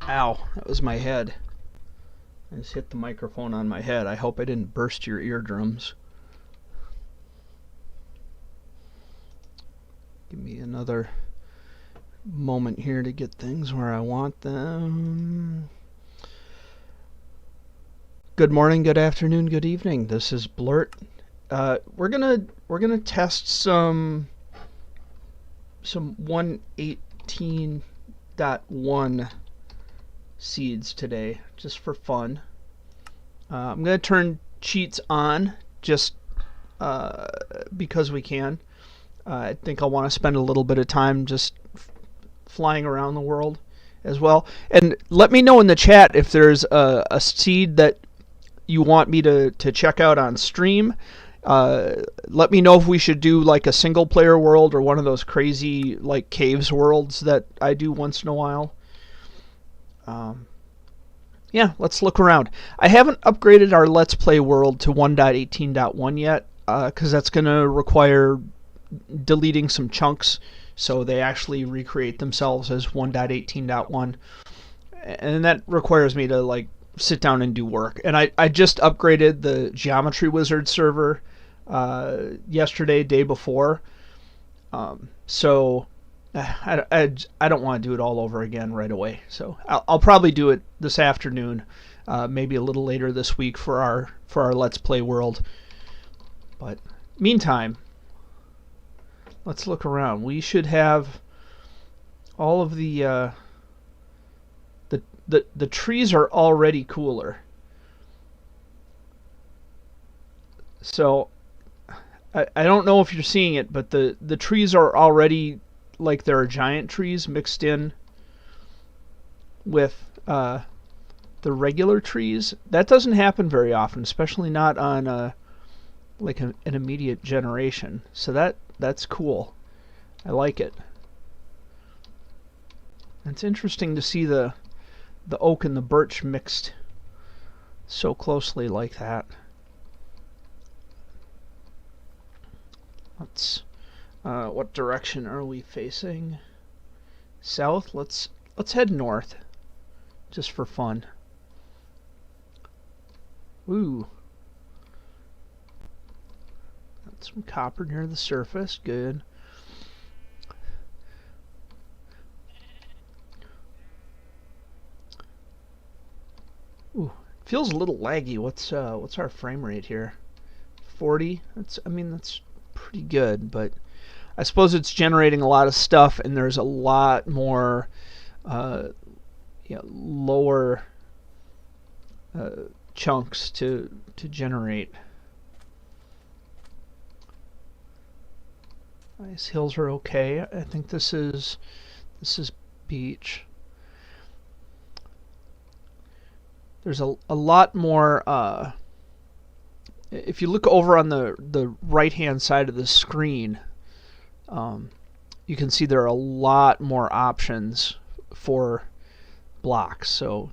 Ow, that was my head. I just hit the microphone on my head. I hope I didn't burst your eardrums. Give me another moment here to get things where I want them. Good morning, good afternoon, good evening. This is Bluurrt. We're gonna test some 118.1 seeds today, just for fun. I'm gonna turn cheats on just because we can. I think I'll want to spend a little bit of time just flying around the world as well. And let me know in the chat if there's a seed that you want me to check out on stream. Let me know if we should do like a single player world or one of those crazy like caves worlds that I do once in a while. Yeah, let's look around. I haven't upgraded our Let's Play world to 1.18.1 yet, because that's going to require deleting some chunks so they actually recreate themselves as 1.18.1. And that requires me to like sit down and do work. And I just upgraded the Geometry Wizard server yesterday, day before. So I don't want to do it all over again right away. So I'll probably do it this afternoon, maybe a little later this week for our Let's Play world. But meantime, let's look around. We should have all of the trees are already cooler. So I don't know if you're seeing it, but the trees are already like there are giant trees mixed in with the regular trees. That doesn't happen very often, especially not on like an immediate generation. So that's cool. I like it. It's interesting to see the oak and the birch mixed so closely like that. Let's what direction are we facing? South. Let's head north just for fun. Ooh. Got some copper near the surface. Good. Ooh, feels a little laggy. What's our frame rate here? 40. That's pretty good, but I suppose it's generating a lot of stuff, and there's a lot more lower chunks to generate. Nice hills are okay. I think this is beach. There's a lot more. If you look over on the right hand side of the screen, you can see there are a lot more options for blocks. So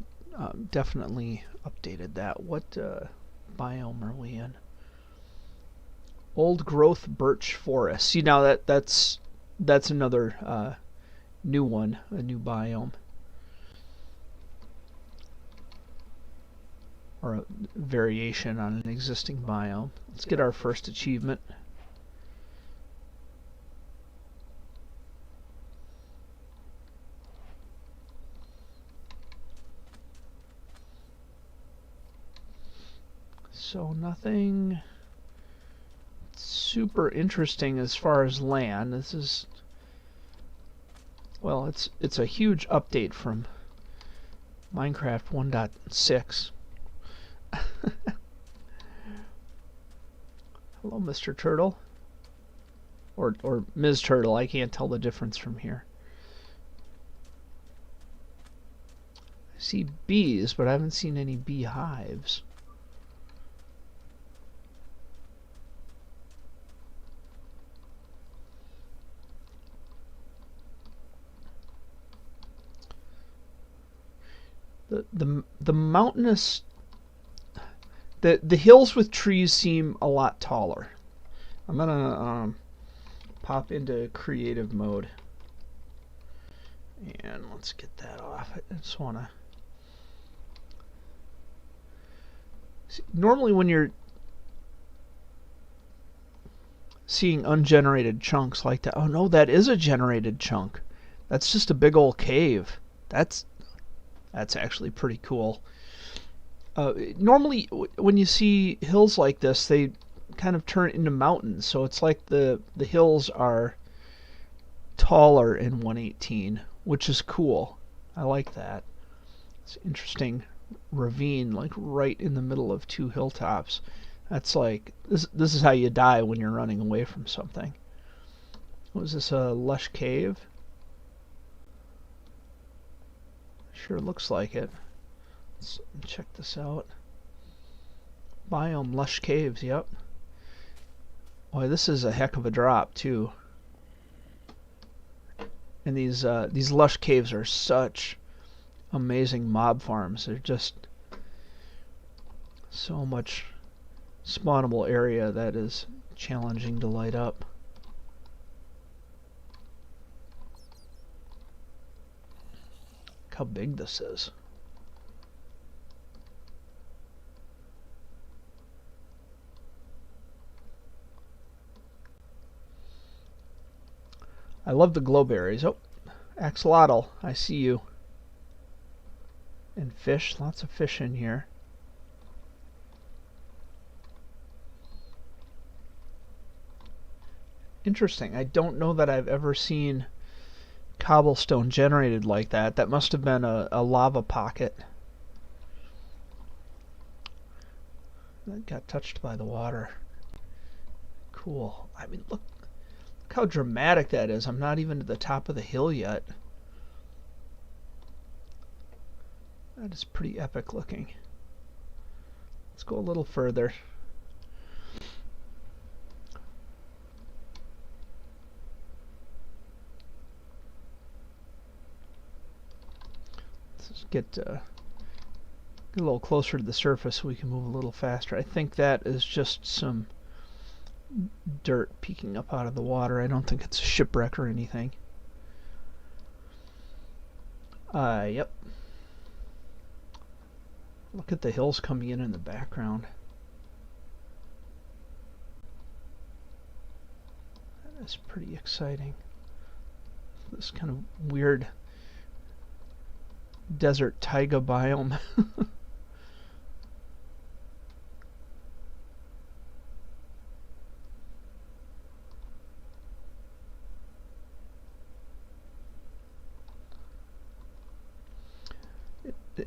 definitely updated that. What biome are we in? Old growth birch forest. See, now that's another new one, a new biome. Or a variation on an existing biome. Let's get our first achievement. So nothing super interesting as far as land. This is, well, it's a huge update from Minecraft 1.6. Hello, Mr. Turtle. Or Ms. Turtle. I can't tell the difference from here. I see bees, but I haven't seen any beehives. The mountainous, the hills with trees seem a lot taller. I'm gonna pop into creative mode, and let's get that off. I just want to Normally when you're seeing ungenerated chunks like that, oh no, that is a generated chunk. That's just a big old cave. That's actually pretty cool. Normally when you see hills like this, they kind of turn into mountains, so it's like the hills are taller in 118, which is cool. I like that. It's interesting ravine, like right in the middle of two hilltops. That's like this is how you die when you're running away from something. What is this, a lush cave? Sure looks like it. Let's check this out. Biome lush caves, yep. Boy, this is a heck of a drop too. And these lush caves are such amazing mob farms. They're just so much spawnable area that is challenging to light up. Look how big this is. I love the glowberries. Oh, axolotl, I see you. And fish, lots of fish in here. Interesting. I don't know that I've ever seen cobblestone generated like that. That must have been a lava pocket that got touched by the water. Cool. I mean, look how dramatic that is. I'm not even at the top of the hill yet. That is pretty epic looking. Let's go a little further. Let's get a little closer to the surface so we can move a little faster. I think that is just some dirt peeking up out of the water. I don't think it's a shipwreck or anything. Yep. Look at the hills coming in the background. That is pretty exciting. This kind of weird desert taiga biome.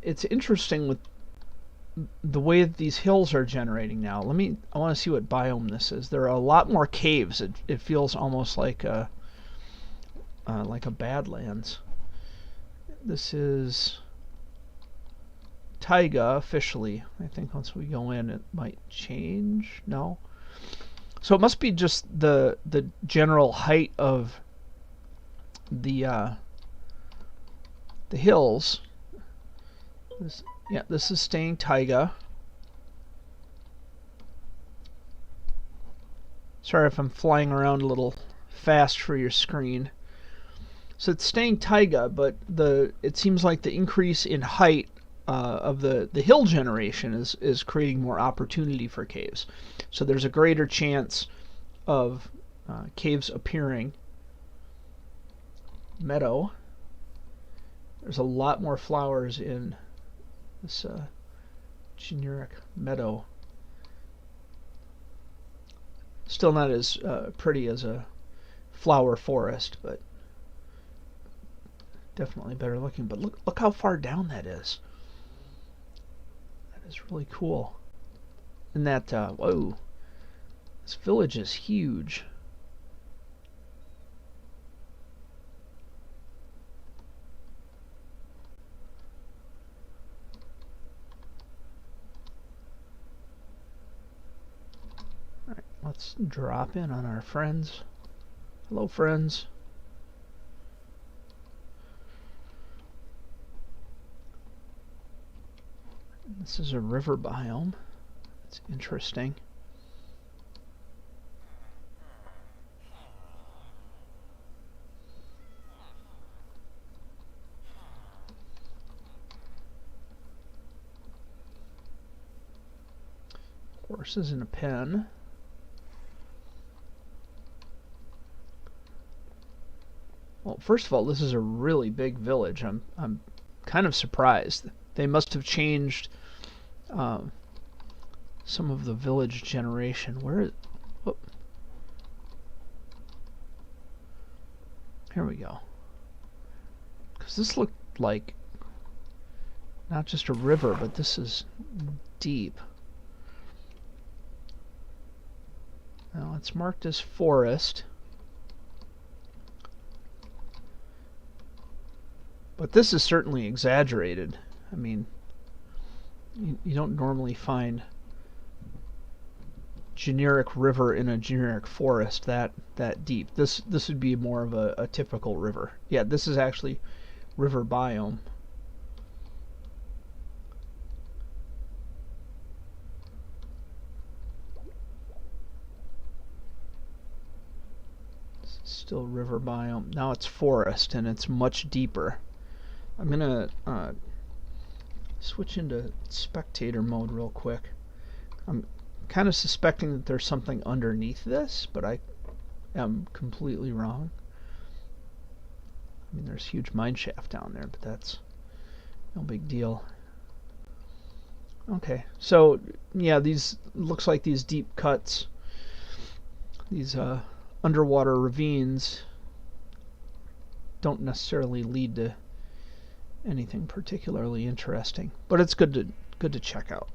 It's interesting with the way that these hills are generating now. I want to see what biome this is. There are a lot more caves. It feels almost like a Badlands. This is taiga officially. I think once we go in, it might change. No. So it must be just the general height of the hills. This is staying taiga. Sorry if I'm flying around a little fast for your screen. So it's staying taiga, but it seems like the increase in height of the hill generation is creating more opportunity for caves. So there's a greater chance of caves appearing. Meadow. There's a lot more flowers in this generic meadow. Still not as pretty as a flower forest, but definitely better looking. But look how far down that is. That is really cool. And that whoa, this village is huge. Alright, let's drop in on our friends. Hello, friends. This is a river biome. It's interesting. Horses in a pen. Well, first of all, this is a really big village. I'm kind of surprised. They must have changed some of the village generation. Where is... Oh. Here we go. Because this looked like not just a river, but this is deep. Now it's marked as forest. But this is certainly exaggerated. I mean, you don't normally find generic river in a generic forest that deep. This would be more of a typical river. Yeah, this is actually river biome. Still river biome. Now it's forest and it's much deeper. I'm gonna switch into spectator mode real quick. I'm kind of suspecting that there's something underneath this, but I am completely wrong. I mean, there's a huge mine shaft down there, but that's no big deal. Okay, so yeah, these looks like these deep cuts, these underwater ravines don't necessarily lead to anything particularly interesting, but it's good to check out.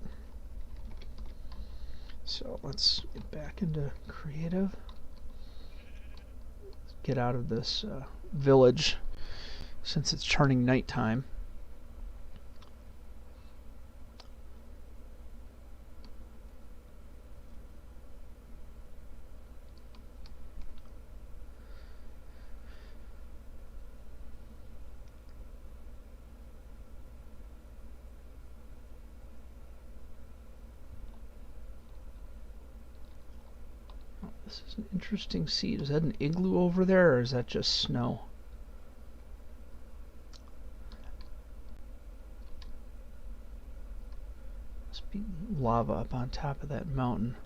So let's get back into creative. Get out of this village since it's turning nighttime. This is an interesting seed. Is that an igloo over there, or is that just snow? Must be lava up on top of that mountain.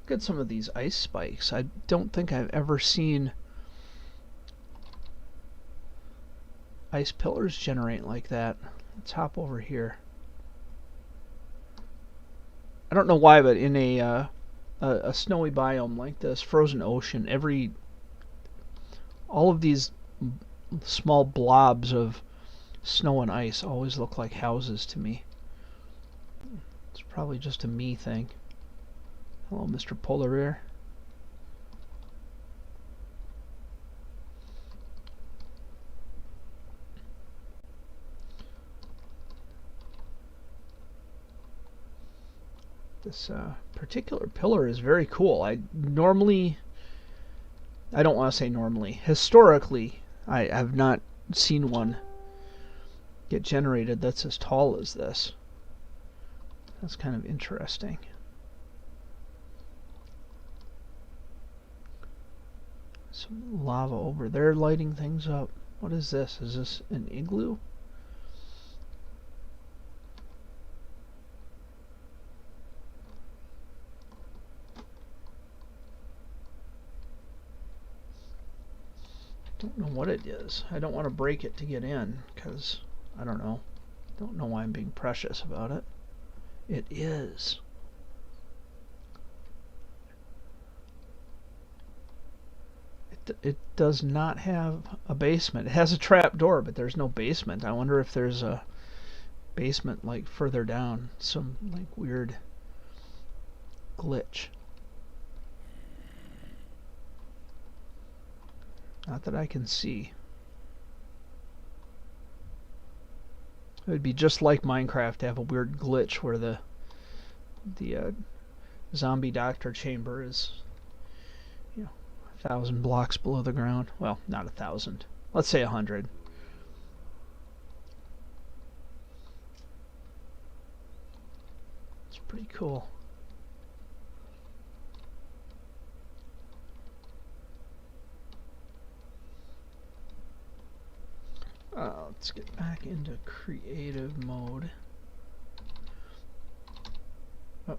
Look at some of these ice spikes. I don't think I've ever seen ice pillars generate like that. Let's hop over here. I don't know why, but in a snowy biome like this, frozen ocean, all of these small blobs of snow and ice always look like houses to me. It's probably just a me thing. Hello, Mr. Polar Bear. This particular pillar is very cool. I don't want to say normally. Historically, I have not seen one get generated that's as tall as this. That's kind of interesting. Some lava over there lighting things up. What is this? Is this an igloo? Don't know what it is. I don't want to break it to get in because I don't know. Don't know why I'm being precious about it. It is. It does not have a basement. It has a trap door, but there's no basement. I wonder if there's a basement like further down. Some like weird glitch. Not that I can see. It would be just like Minecraft to have a weird glitch where the zombie doctor chamber is, 1,000 blocks below the ground. Well, not 1,000. Let's say 100. It's pretty cool. Let's get back into creative mode. Oh.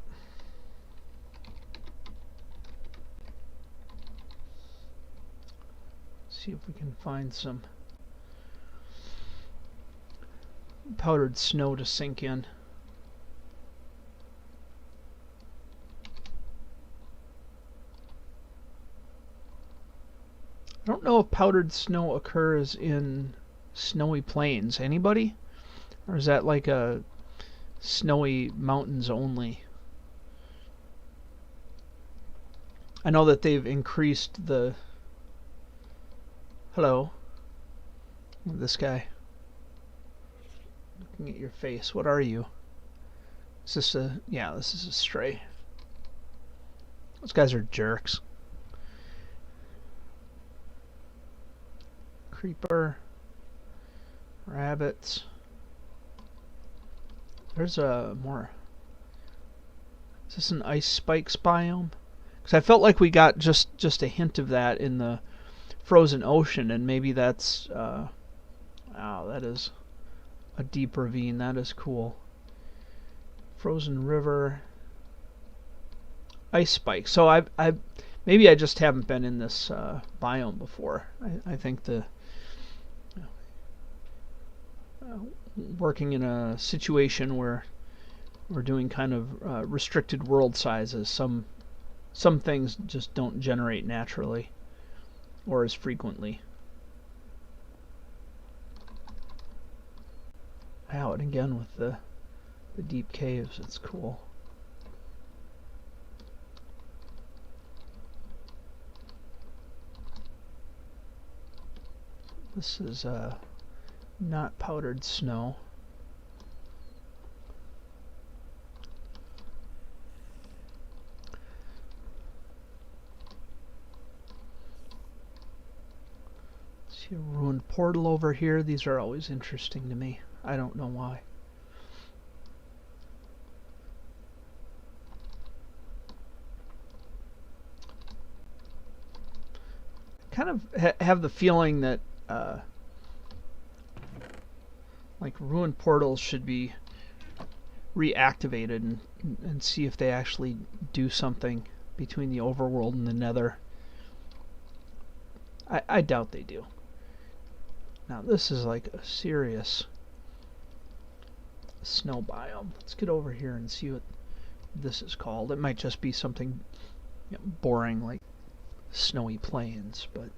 See if we can find some powdered snow to sink in. I don't know if powdered snow occurs in snowy plains. Anybody? Or is that like a snowy mountains only? I know that they've increased the... Hello. This guy. Looking at your face. What are you? Is this a... Yeah, this is a stray. Those guys are jerks. Creeper. Rabbits. There's a more... Is this an ice spikes biome? Because I felt like we got just a hint of that in the frozen ocean, and maybe that's... wow, that is a deep ravine. That is cool. Frozen river. Ice spikes. So I maybe I just haven't been in this biome before. I think the... working in a situation where we're doing kind of restricted world sizes, some things just don't generate naturally or as frequently. Wow, and again with the deep caves, it's cool. This is not powdered snow. See a ruined portal over here. These are always interesting to me. I don't know why. Kind of have the feeling that like ruined portals should be reactivated and see if they actually do something between the overworld and the nether. I doubt they do. Now this is like a serious snow biome. Let's get over here and see what this is called. It might just be something, you know, boring like snowy plains, but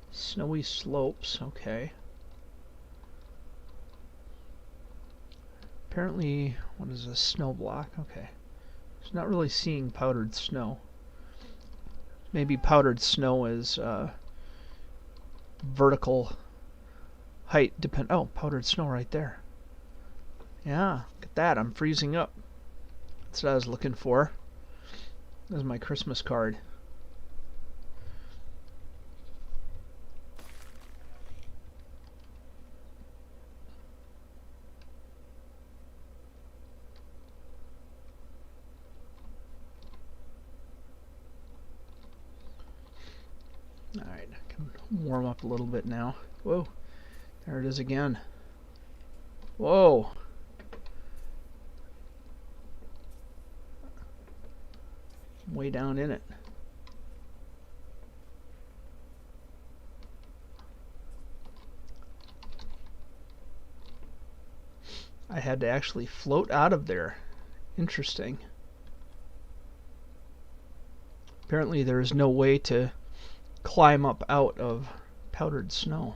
snowy slopes, okay. Apparently, what is a snow block? Okay. It's not really seeing powdered snow. Maybe powdered snow is vertical height depend. Oh, powdered snow right there. Yeah, look at that. I'm freezing up. That's what I was looking for. That was my Christmas card. Alright, I can warm up a little bit now. Whoa, there it is again. Whoa. I'm way down in it. I had to actually float out of there. Interesting. Apparently there is no way to climb up out of powdered snow.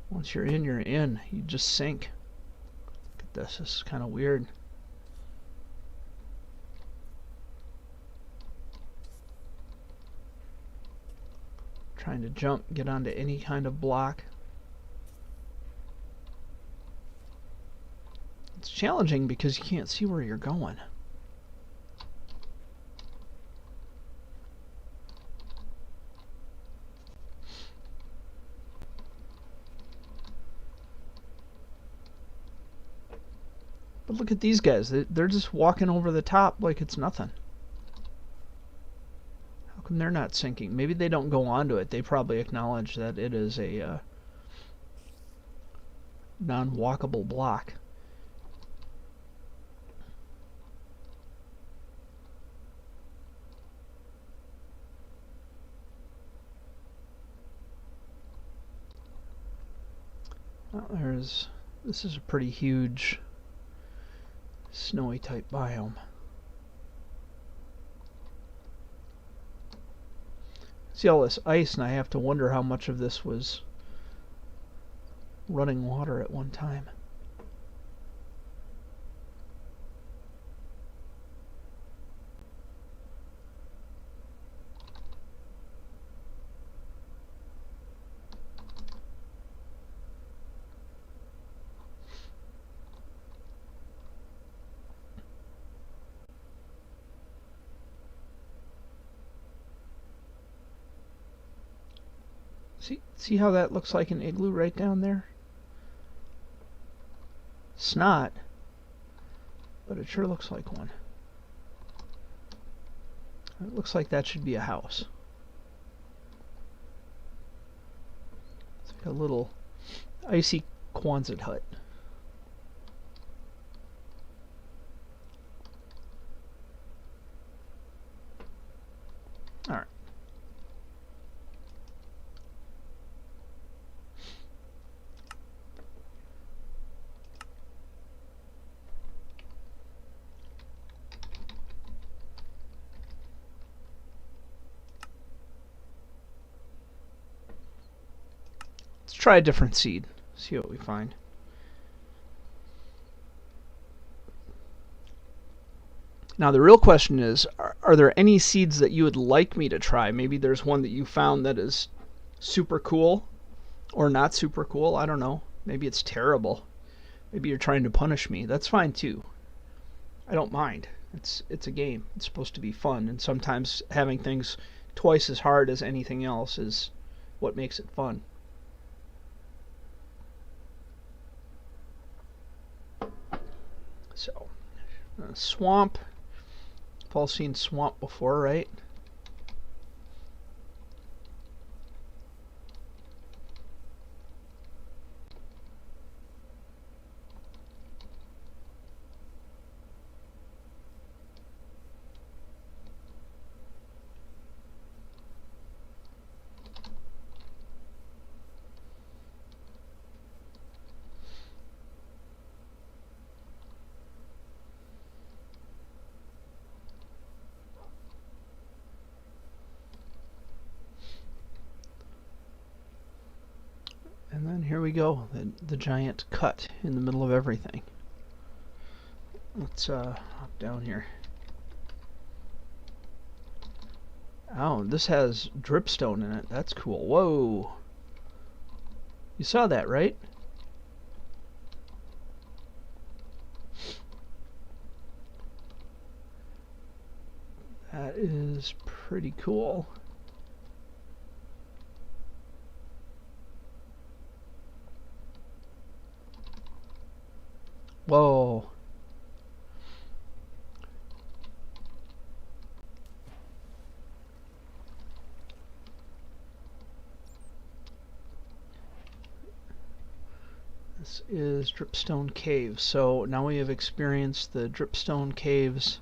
Once you're in, you're in. You just sink. Look at this. This is kind of weird. Trying to jump, get onto any kind of block. It's challenging because you can't see where you're going. But look at these guys. They're just walking over the top like it's nothing. How come they're not sinking? Maybe they don't go onto it. They probably acknowledge that it is a non-walkable block. Well, this is a pretty huge snowy type biome. See all this ice, and I have to wonder how much of this was running water at one time. See how that looks like an igloo right down there? It's not, but it sure looks like one. It looks like that should be a house. It's like a little icy Quonset hut. All right. Let's try a different seed. See what we find. Now the real question is, are there any seeds that you would like me to try? Maybe there's one that you found that is super cool or not super cool. I don't know. Maybe it's terrible. Maybe you're trying to punish me. That's fine too. I don't mind. It's a game. It's supposed to be fun, and sometimes having things twice as hard as anything else is what makes it fun. So, swamp. We've all seen swamp before, right? And then here we go, the giant cut in the middle of everything. Let's hop down here. Oh, this has dripstone in it. That's cool. Whoa. You saw that, right? That is pretty cool. Whoa. This is Dripstone Caves. So now we have experienced the Dripstone Caves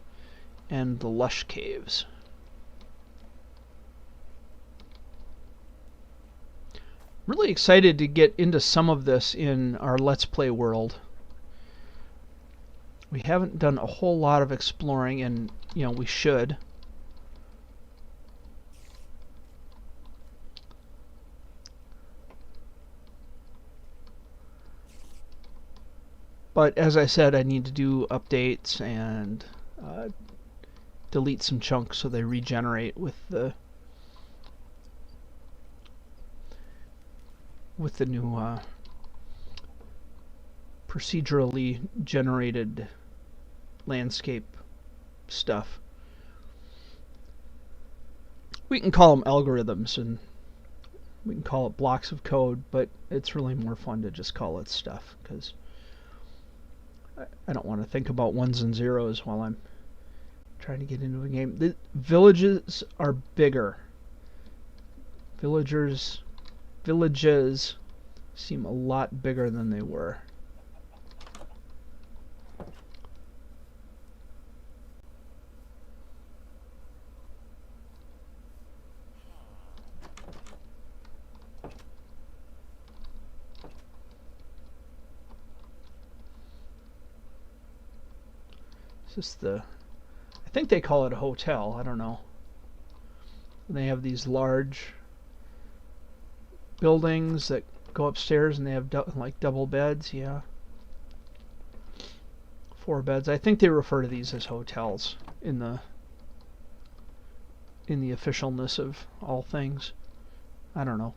and the Lush Caves. Really excited to get into some of this in our Let's Play world. We haven't done a whole lot of exploring, and we should. But as I said, I need to do updates and delete some chunks so they regenerate with the new procedurally generated landscape stuff. We can call them algorithms, and we can call it blocks of code, but it's really more fun to just call it stuff, because I don't want to think about ones and zeros while I'm trying to get into a game. The villages are bigger. Villages seem a lot bigger than they were. Is this the... I think they call it a hotel. I don't know. And they have these large buildings that go upstairs, and they have like double beds. Yeah. 4 beds. I think they refer to these as hotels in the officialness of all things. I don't know.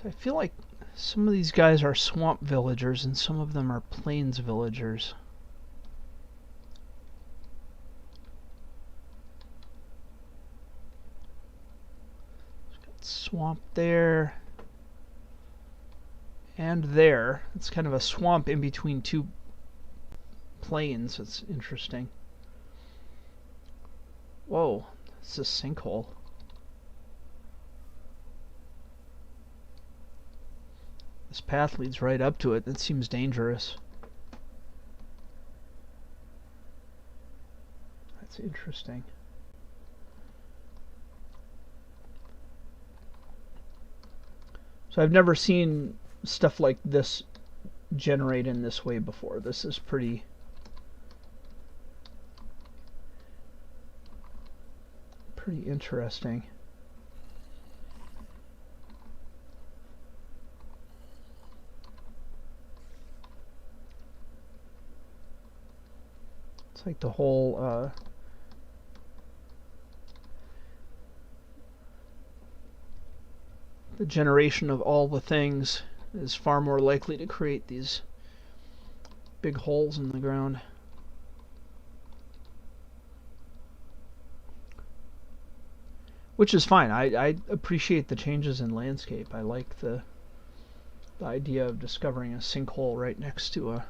So I feel like some of these guys are swamp villagers and some of them are plains villagers. Got swamp there and there. It's kind of a swamp in between 2 plains. It's interesting. Whoa, it's a sinkhole. This path leads right up to it. That seems dangerous. That's interesting. So I've never seen stuff like this generate in this way before. This is pretty interesting. It's like the whole the generation of all the things is far more likely to create these big holes in the ground. Which is fine. I appreciate the changes in landscape. I like the idea of discovering a sinkhole right next to a...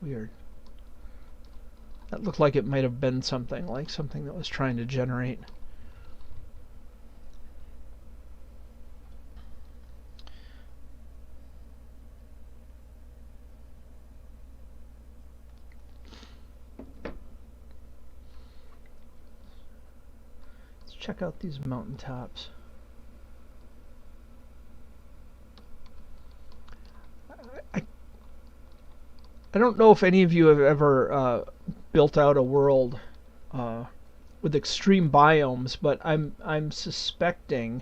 Weird. That looked like it might have been something, like something that was trying to generate. Let's check out these mountaintops. I don't know if any of you have ever built out a world with extreme biomes, but I'm suspecting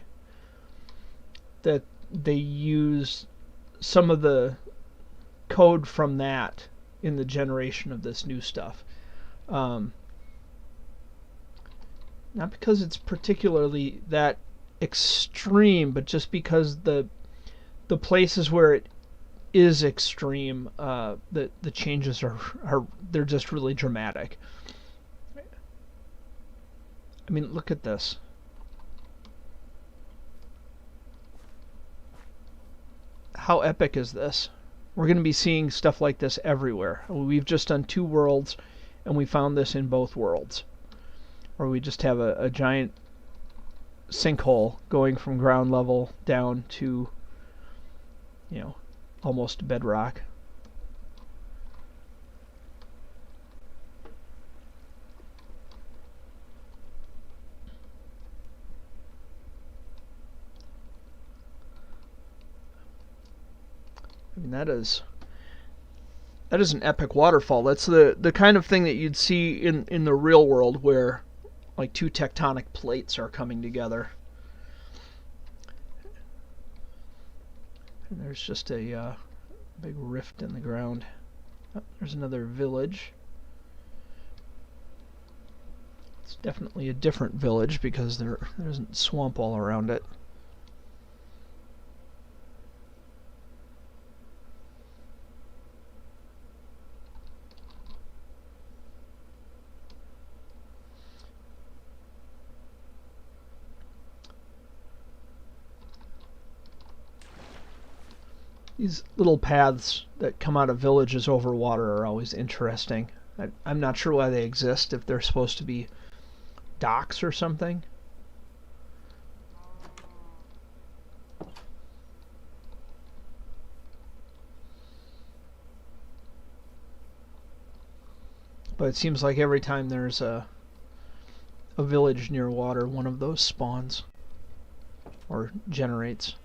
that they use some of the code from that in the generation of this new stuff. Not because it's particularly that extreme, but just because the places where it is extreme, the changes are they're just really dramatic. I mean, look at this. How epic is this? We're going to be seeing stuff like this everywhere. We've just done 2 worlds, and we found this in both worlds. Or we just have a giant sinkhole going from ground level down to, you know, almost bedrock. I mean, that is an epic waterfall. That's the kind of thing that you'd see in the real world, where like 2 tectonic plates are coming together. And there's just a big rift in the ground. Oh, there's another village. It's definitely a different village because there isn't swamp all around it. These little paths that come out of villages over water are always interesting. I'm not sure why they exist, if they're supposed to be docks or something. But it seems like every time there's a village near water, one of those spawns or generates.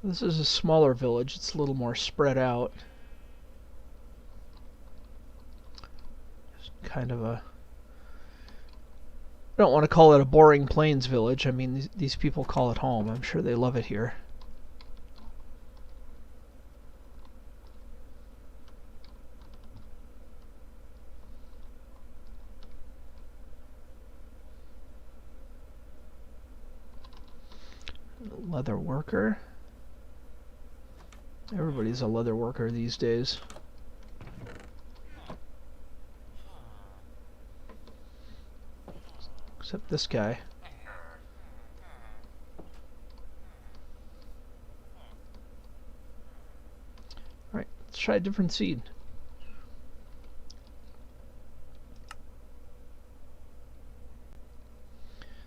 This is a smaller village. It's a little more spread out. It's kind of a... I don't want to call it a boring plains village. I mean, these people call it home. I'm sure they love it here. Leather worker. Everybody's a leather worker these days. Except this guy. Alright, let's try a different seed.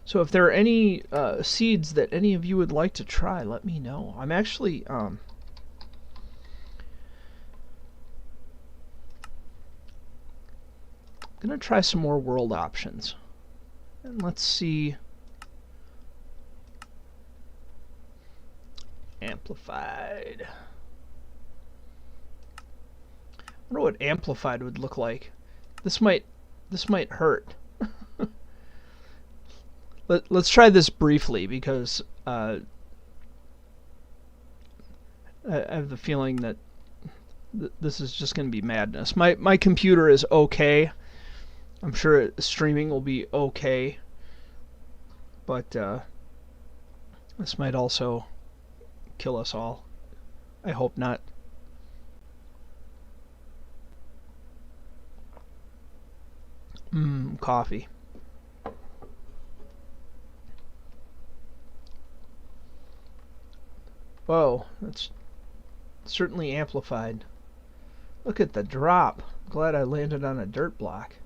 So if there are any seeds that any of you would like to try, let me know. I'm actually gonna try some more world options. And let's see. Amplified. I wonder what amplified would look like. This might hurt. Let's try this briefly, because I have the feeling that this is just going to be madness. My computer is okay. I'm sure streaming will be okay, but this might also kill us all. I hope not. Coffee. Whoa, that's certainly amplified. Look at the drop. Glad I landed on a dirt block.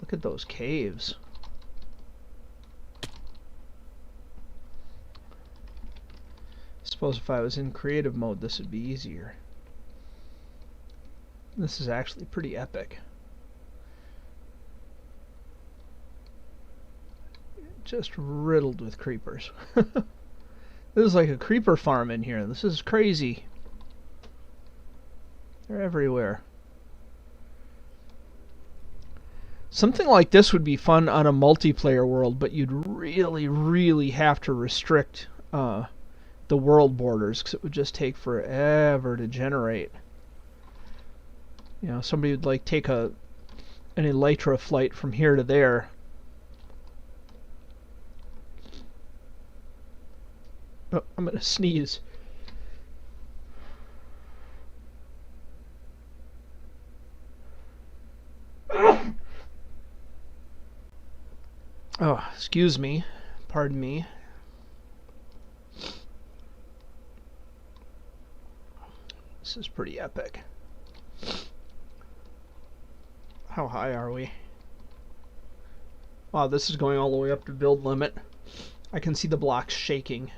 Look at those caves. Suppose if I was in creative mode, this would be easier. This is actually pretty epic. Just riddled with creepers. This is like a creeper farm in here. This is crazy. They're everywhere. Something like this would be fun on a multiplayer world, but you'd really have to restrict the world borders, because it would just take forever to generate. You know, somebody would like take an elytra flight from here to there. Oh, I'm gonna sneeze. Oh, excuse me. Pardon me. This is pretty epic. How high are we? Wow, this is going all the way up to build limit. I can see the blocks shaking.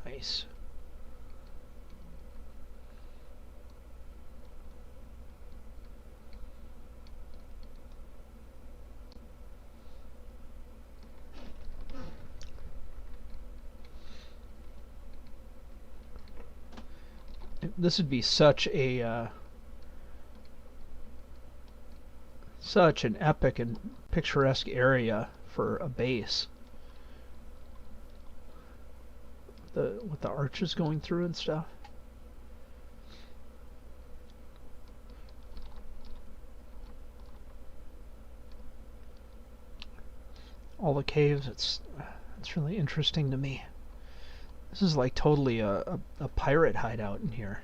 Nice. This would be such a Such an epic and picturesque area for a base. With the arches going through and stuff. All the caves, it's really interesting to me. This is like totally a pirate hideout in here.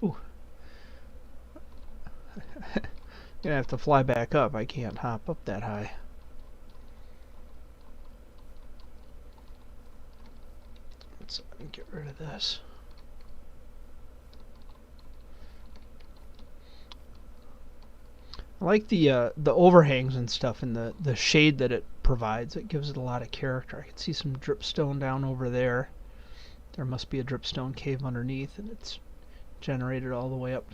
Ooh. Gonna have to fly back up. I can't hop up that high. Let's get rid of this. I like the overhangs and stuff and the shade that it provides. It gives it a lot of character. I can see some dripstone down over there. There must be a dripstone cave underneath, and it's generated all the way up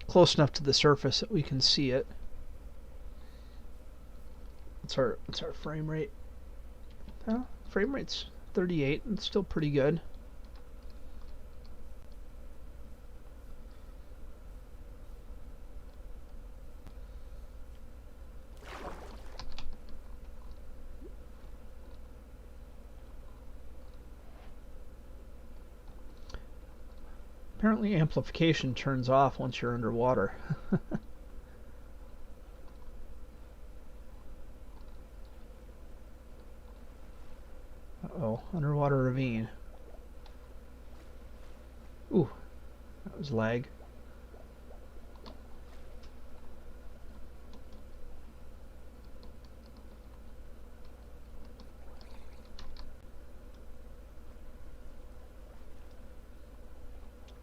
close enough to the surface that we can see it. What's our frame rate? Frame rate's 38. It's still pretty good. Apparently amplification turns off once you're underwater. Uh-oh, underwater ravine. Ooh, that was lag.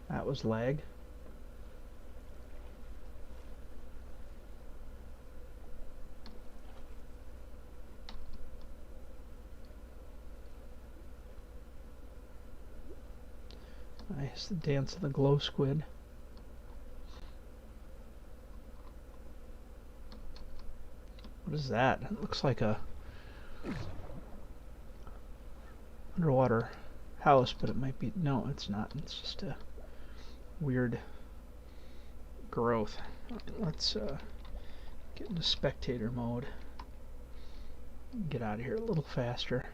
That was lag. Nice, the dance of the glow squid. What is that? It looks like a underwater house, but it might be... No, it's not. It's just a weird growth. Let's get into spectator mode. Get out of here a little faster.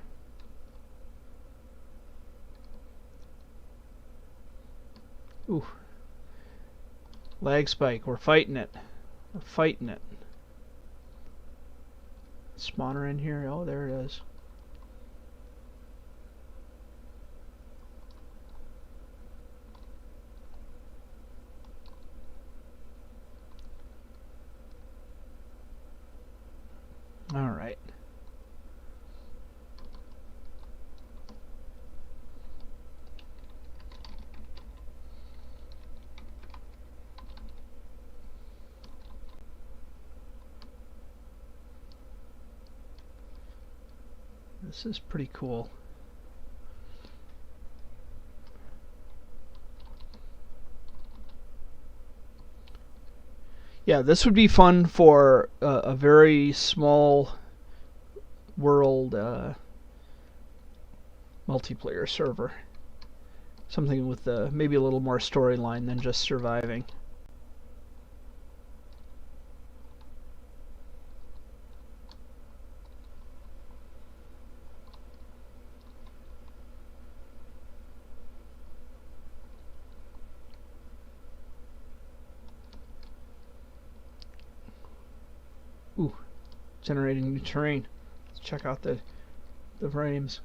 Ooh. Lag spike. We're fighting it. We're fighting it. Spawner in here. Oh, there it is. All right. This is pretty cool. Yeah, this would be fun for a very small world multiplayer server. Something with maybe a little more storyline than just surviving. Ooh, generating new terrain. Let's check out the frames.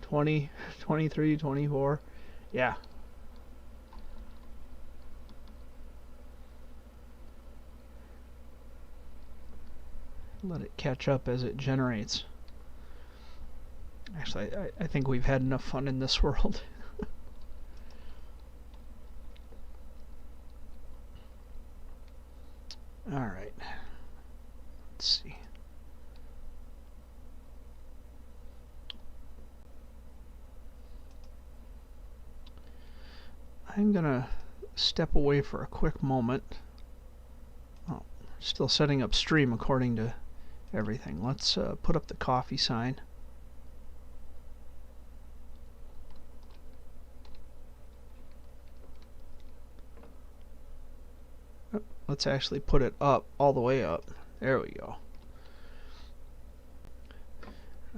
20, 23, 24. Yeah. Let it catch up as it generates. Actually, I think we've had enough fun in this world. Alright. Let's see. I'm gonna step away for a quick moment. Oh, still setting up stream according to everything. Let's put up the coffee sign. Let's actually put it up, all the way up. There we go.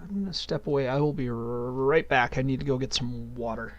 I'm going to step away. I will be right back. I need to go get some water.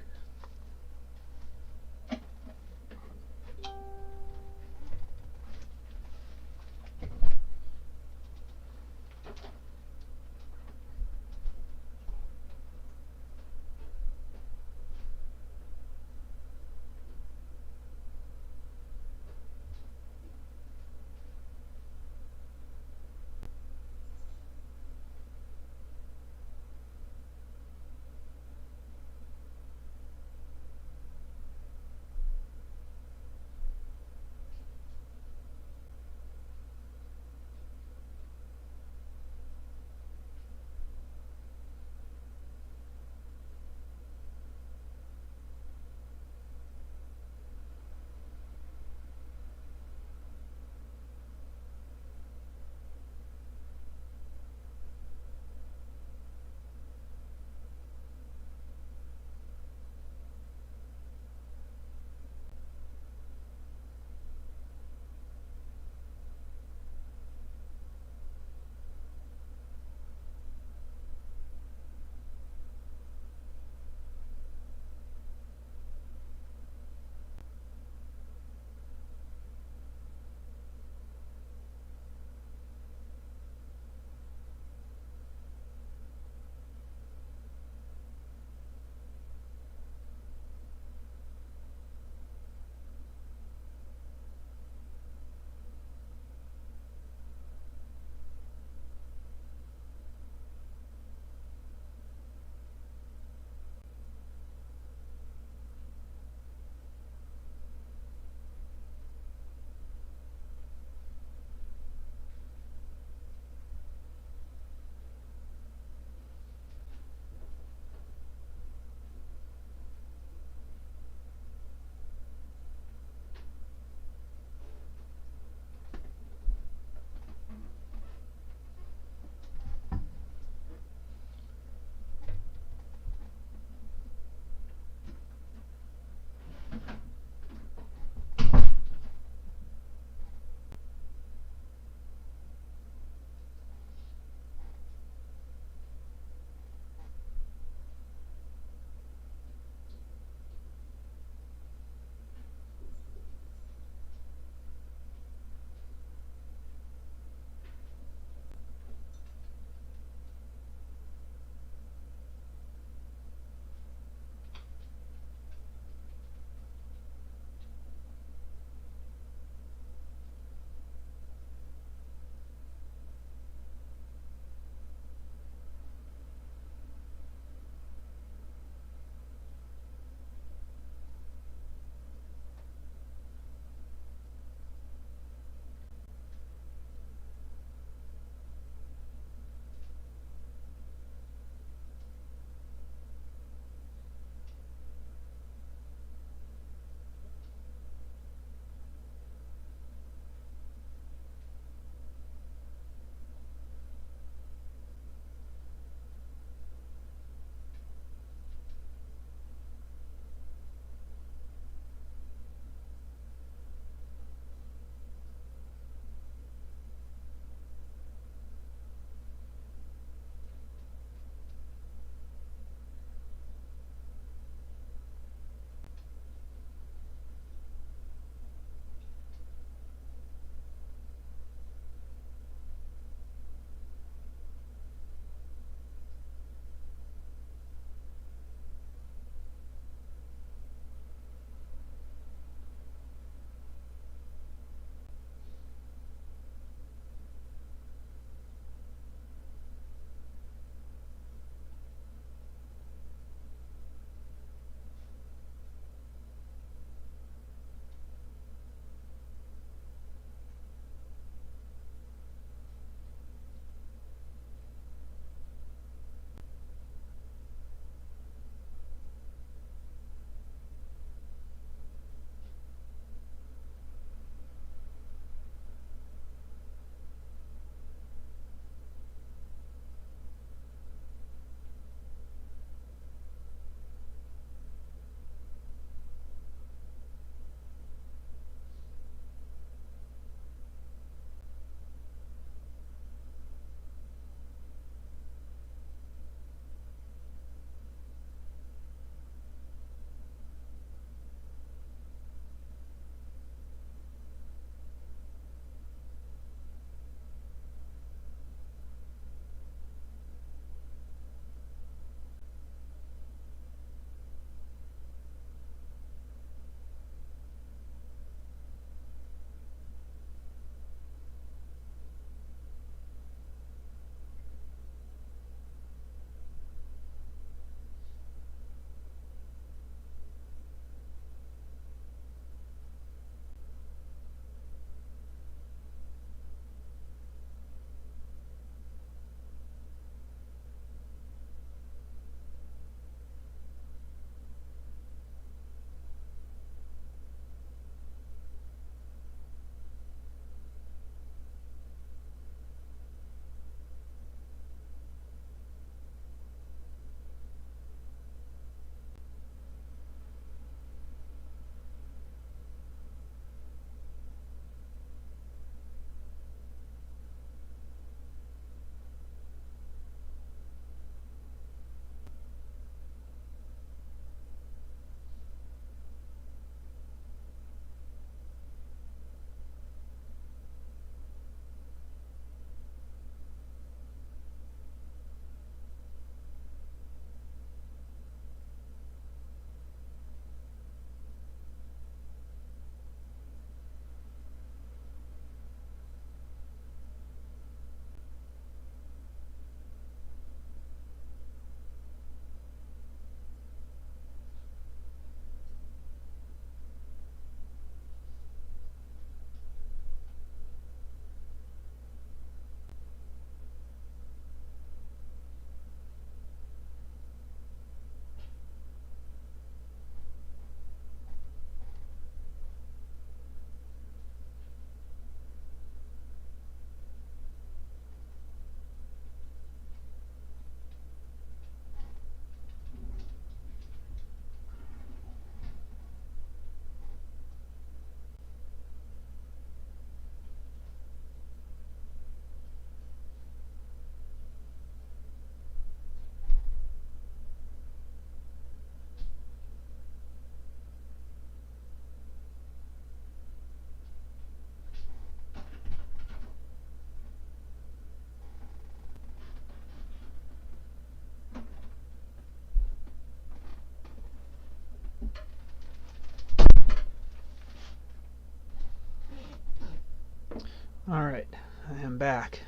All right, I am back.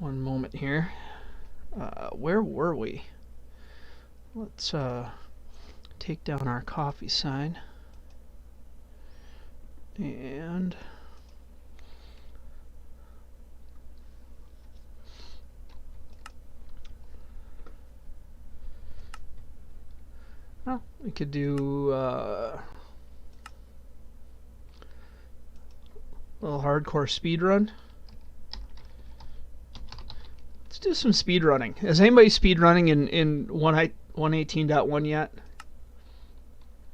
One moment here. Where were we? Let's take down our coffee sign. And well, we could do a little hardcore speed run. Let's do some speed running. Is anybody speed running in 1.18.1 yet?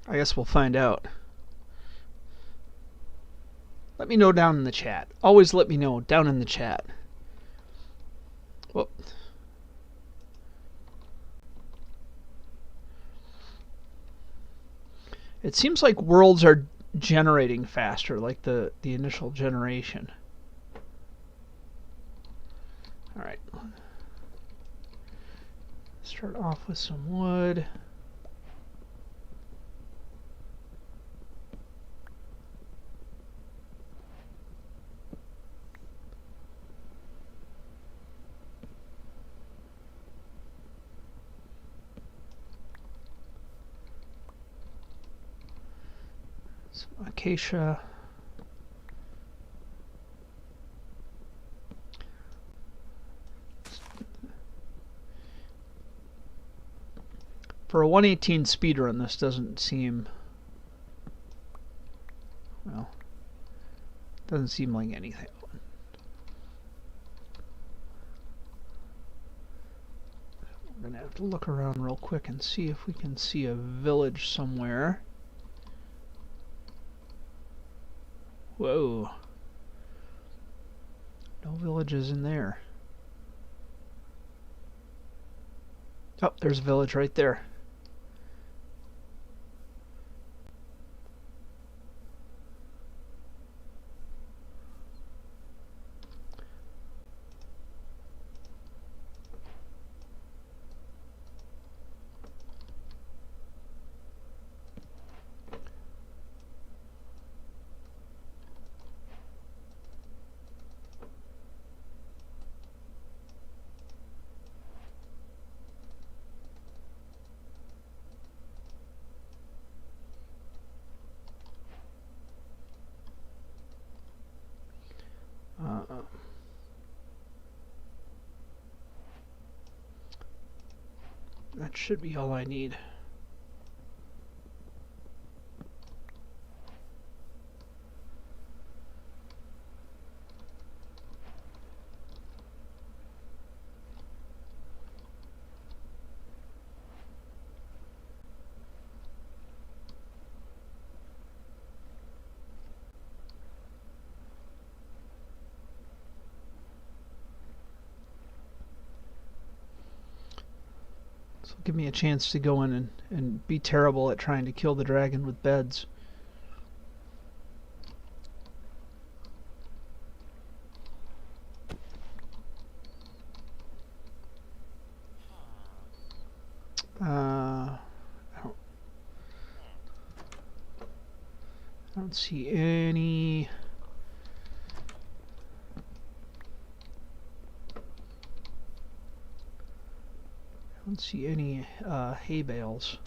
I guess we'll find out. Let me know down in the chat. Always let me know down in the chat. Whoop. It seems like worlds are generating faster, like the initial generation. All right. Start off with some wood. Some acacia. For a 118 speedrun, this doesn't seem, well, doesn't seem like anything. We're gonna have to look around real quick and see if we can see a village somewhere. Whoa. No villages in there. Oh, there's a village right there. That should be all I need. So give me a chance to go in and be terrible at trying to kill the dragon with beds. I don't see any. I don't see any hay bales.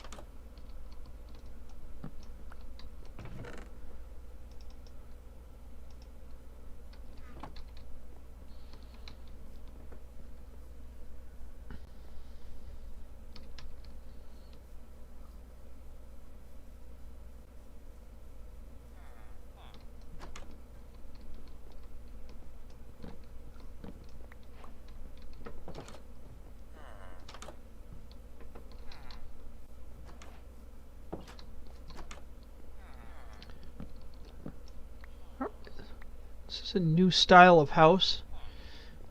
This is a new style of house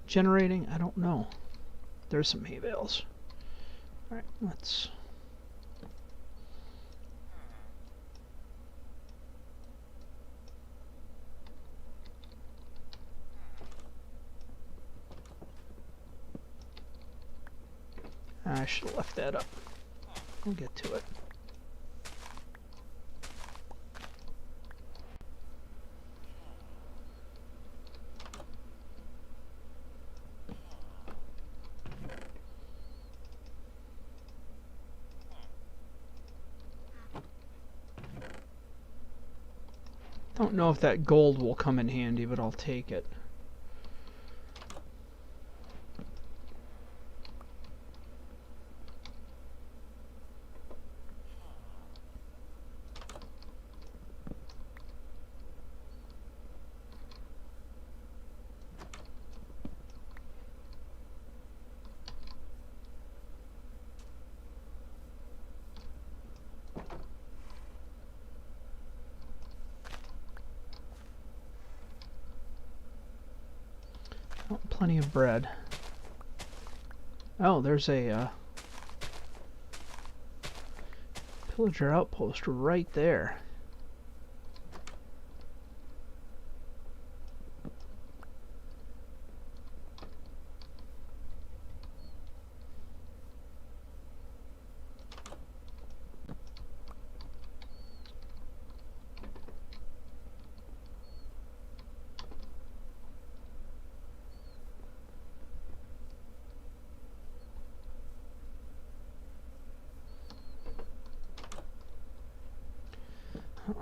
generating. I don't know. There's some hay bales. All right, let's. I should have left that up. We'll get to it. Don't know if that gold will come in handy, but I'll take it. Oh, plenty of bread. Oh, there's a pillager outpost right there.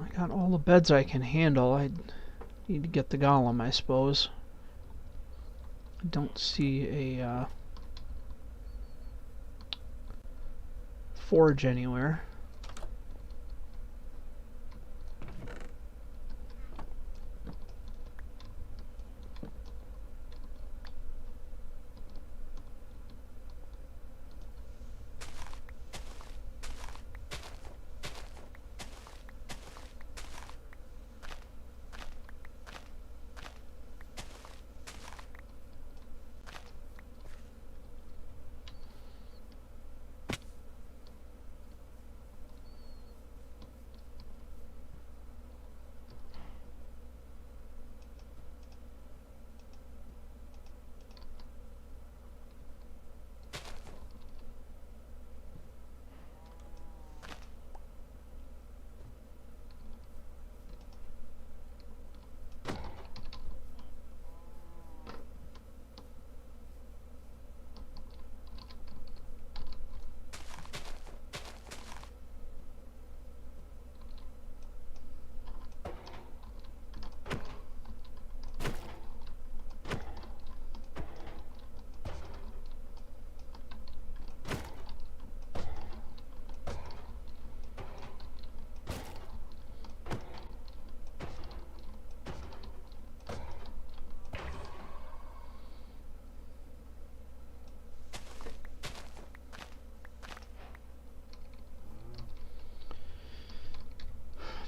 I got all the beds I can handle. I need to get the golem, I suppose. I don't see a forge anywhere.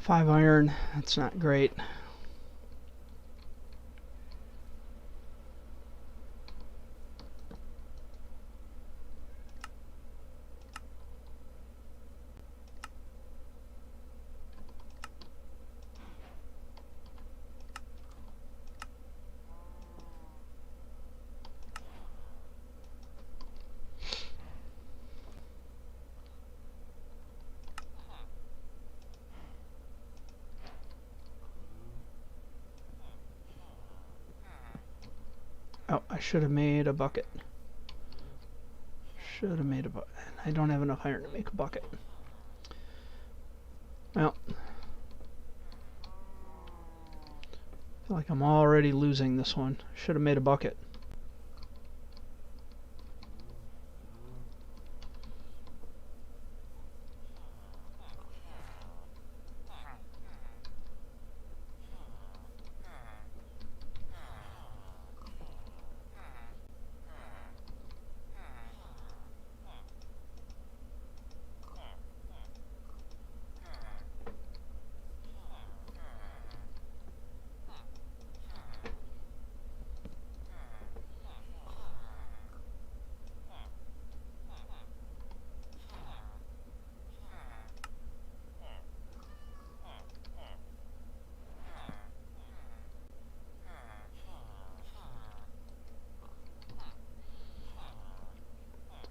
Five iron, that's not great. Oh, I should have made a bucket. Should have made a bucket. I don't have enough iron to make a bucket. Well, I feel like I'm already losing this one. Should have made a bucket.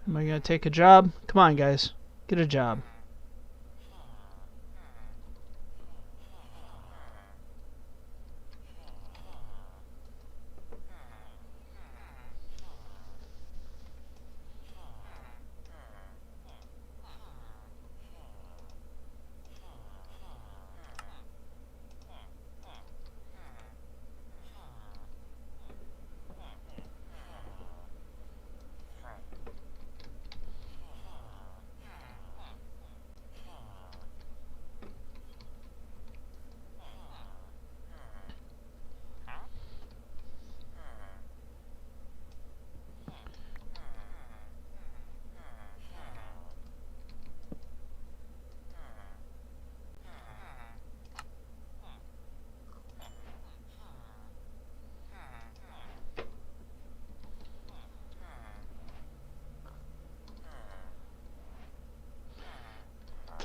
Am I gonna take a job? Come on, guys. Get a job.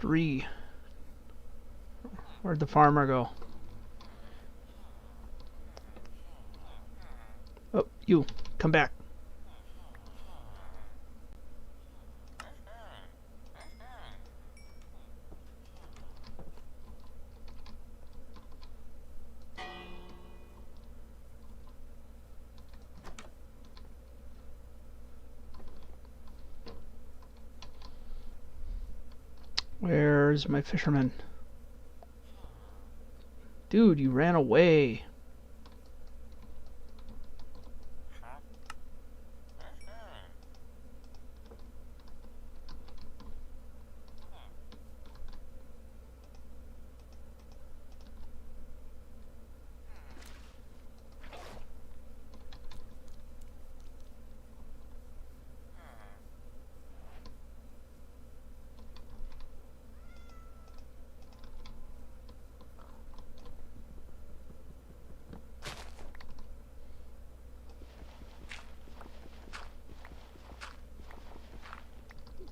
3. Where'd the farmer go? Oh, you, come back. Where's my fisherman? Dude, you ran away.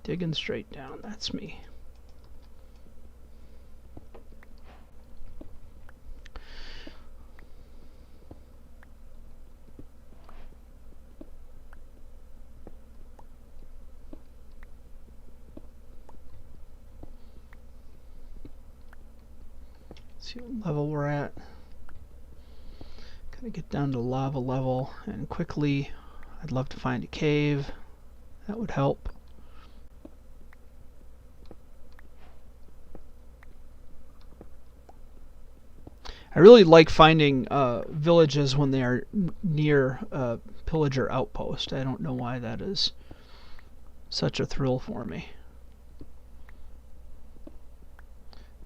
Digging straight down, that's me. Let's see what level we're at. Gotta get down to lava level, and quickly, I'd love to find a cave. That would help. I really like finding villages when they are near a pillager outpost. I don't know why that is such a thrill for me.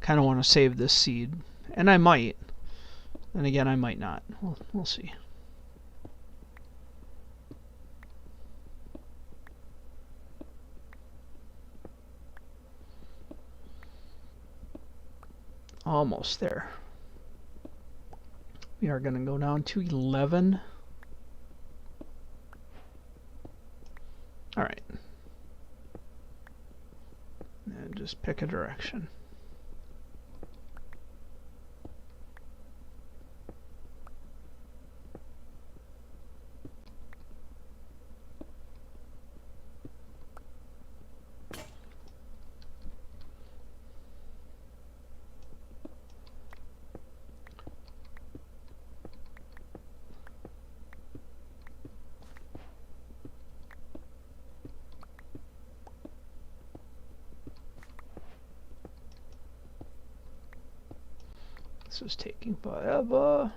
Kind of want to save this seed, and I might. And again, I might not. We'll see. Almost there. We are going to go down to 11. All right. And just pick a direction. This is taking forever.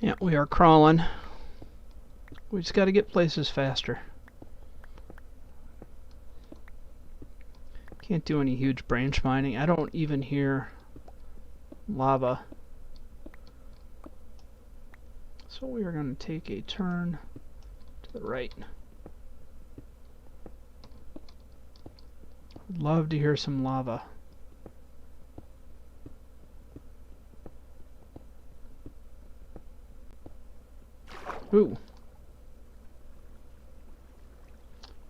Yeah, we are crawling. We just got to get places faster. Can't do any huge branch mining. I don't even hear lava. So we are going to take a turn to the right. I'd love to hear some lava. Ooh.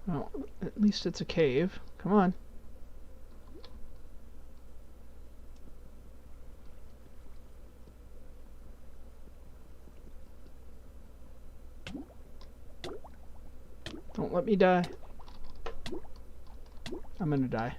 Well, at least it's a cave. Come on. Don't let me die. I'm gonna die.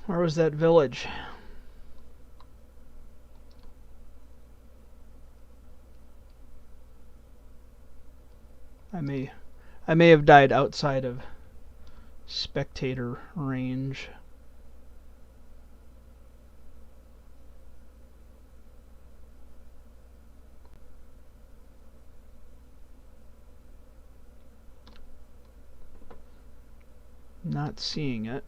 Where was that village? I may have died outside of spectator range. Not seeing it.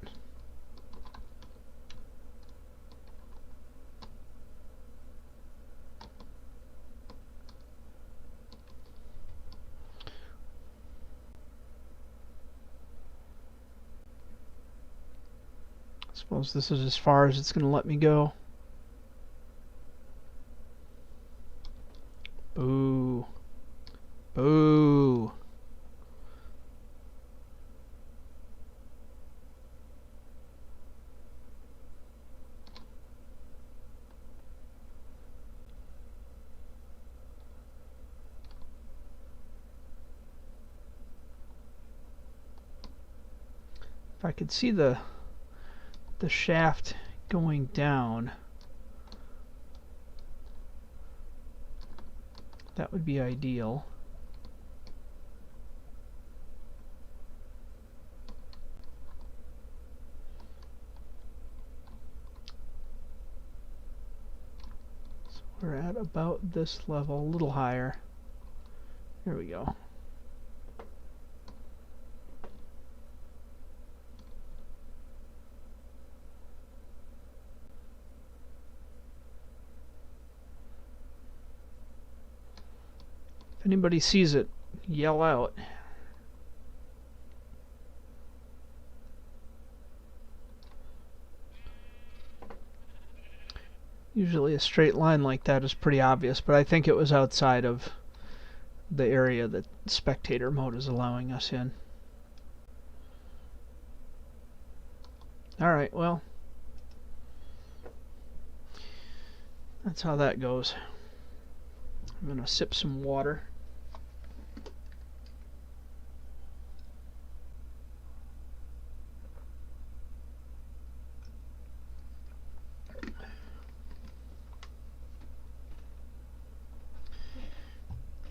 I suppose this is as far as it's going to let me go. Boo. Boo. If I could see the shaft going down, that would be ideal. So we're at about this level, a little higher. Here we go. If anybody sees it, yell out. Usually a straight line like that is pretty obvious, but I think it was outside of the area that spectator mode is allowing us in. Alright, well, that's how that goes. I'm going to sip some water.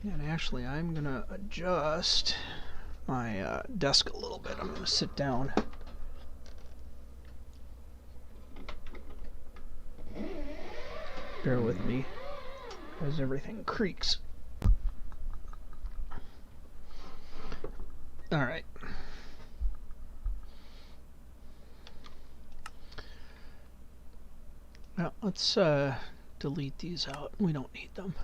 And actually, I'm going to adjust my desk a little bit. I'm going to sit down. Bear with me as everything creaks. Alright. Well, let's delete these out. We don't need them.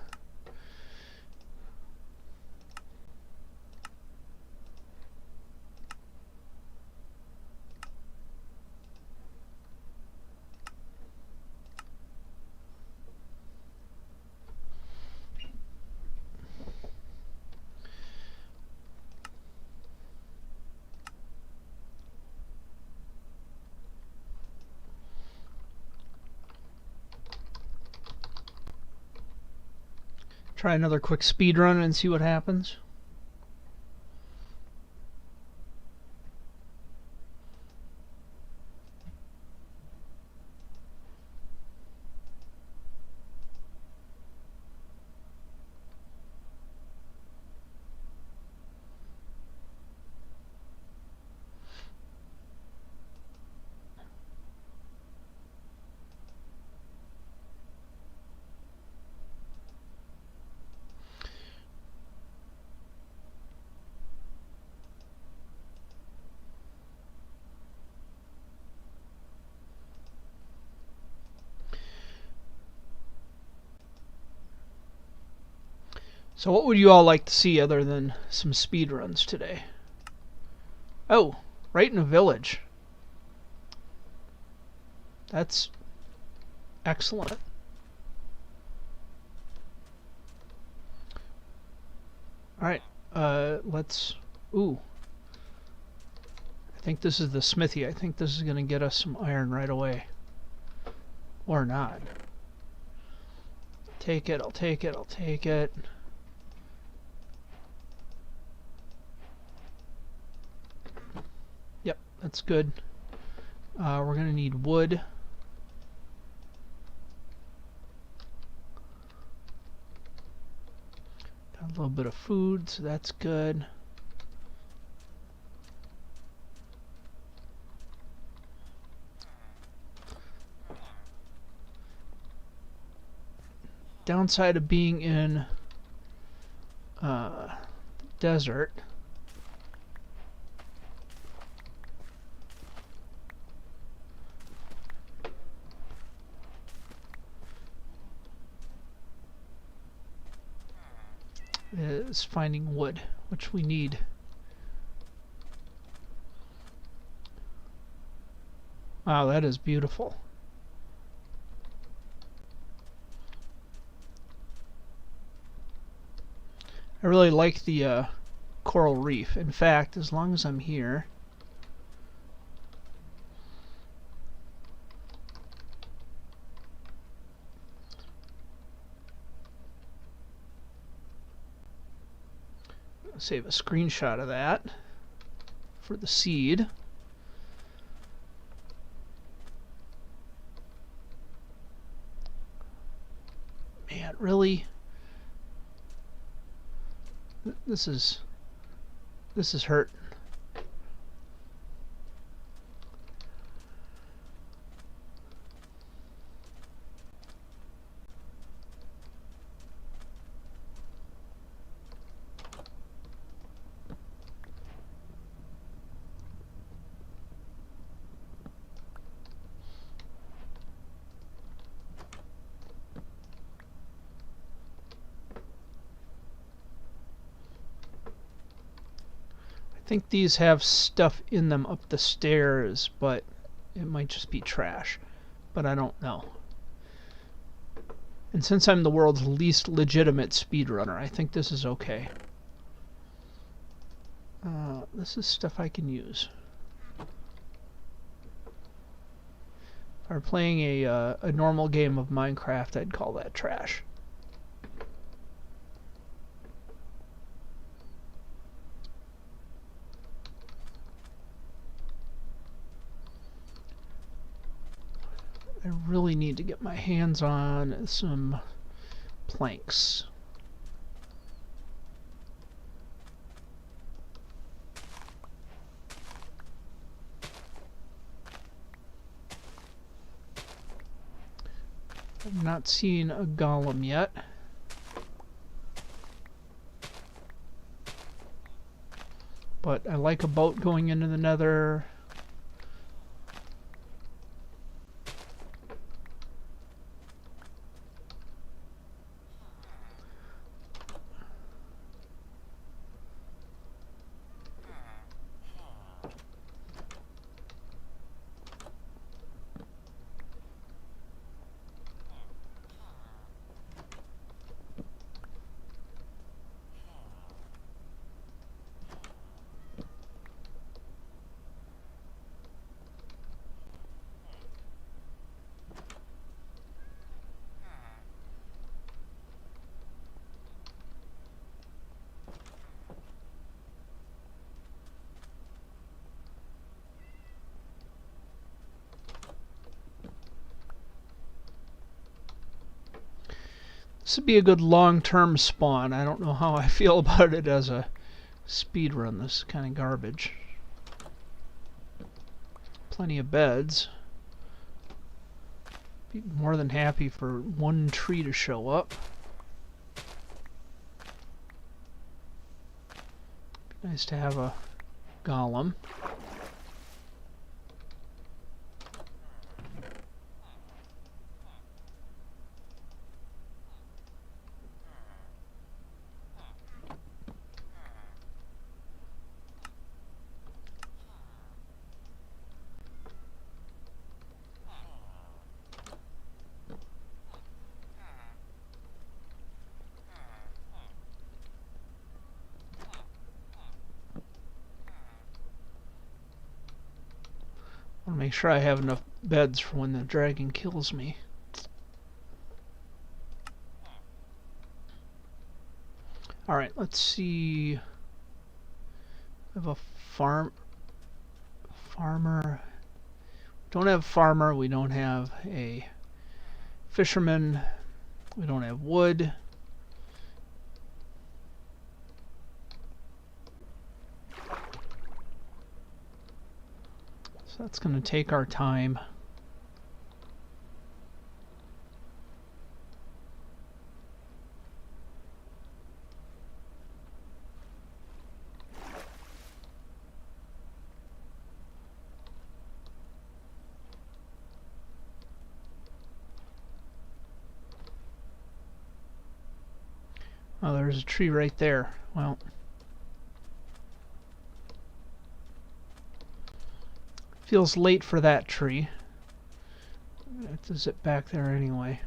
Try another quick speed run and see what happens. So what would you all like to see other than some speed runs today? Oh, right in a village. That's excellent. Alright, let's... Ooh. I think this is the smithy. I think this is going to get us some iron right away. Or not. Take it, I'll take it, I'll take it. Yep, that's good. We're going to need wood. Got a little bit of food, so that's good. Downside of being in desert is finding wood, which we need. Wow, that is beautiful. I really like the coral reef. In fact, as long as I'm here, I'll save a screenshot of that for the seed. Man, really? This is hurt. I think these have stuff in them up the stairs, but it might just be trash. But I don't know. And since I'm the world's least legitimate speedrunner, I think this is okay. This is stuff I can use. If I were playing a normal game of Minecraft, I'd call that trash. I really need to get my hands on some planks. I've not seen a golem yet. But I like a boat going into the nether. This would be a good long-term spawn. I don't know how I feel about it as a speed run. This is kind of garbage. Plenty of beds. Be more than happy for one tree to show up. Be nice to have a golem. I want to make sure I have enough beds for when the dragon kills me. Alright, let's see. I have a farmer. don't have a farmer, we don't have a fisherman, we don't have wood. So that's going to take our time. Oh, there's a tree right there. Well, feels late for that tree. I have to zip back there anyway.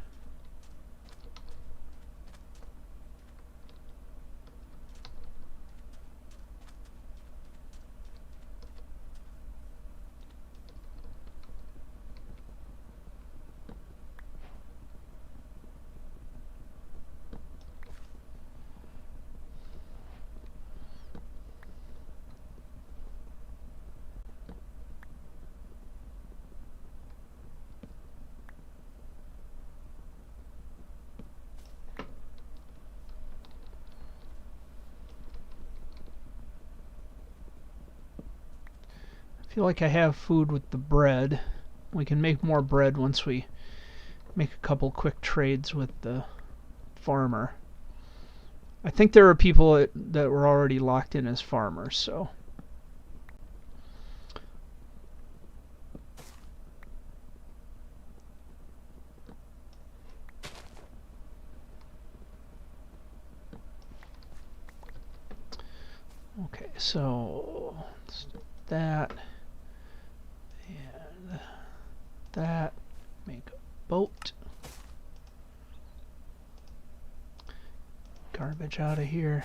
I feel like I have food with the bread. We can make more bread once we make a couple quick trades with the farmer. I think there are people that were already locked in as farmers, so. Okay, so that and that, make a boat. Garbage out of here.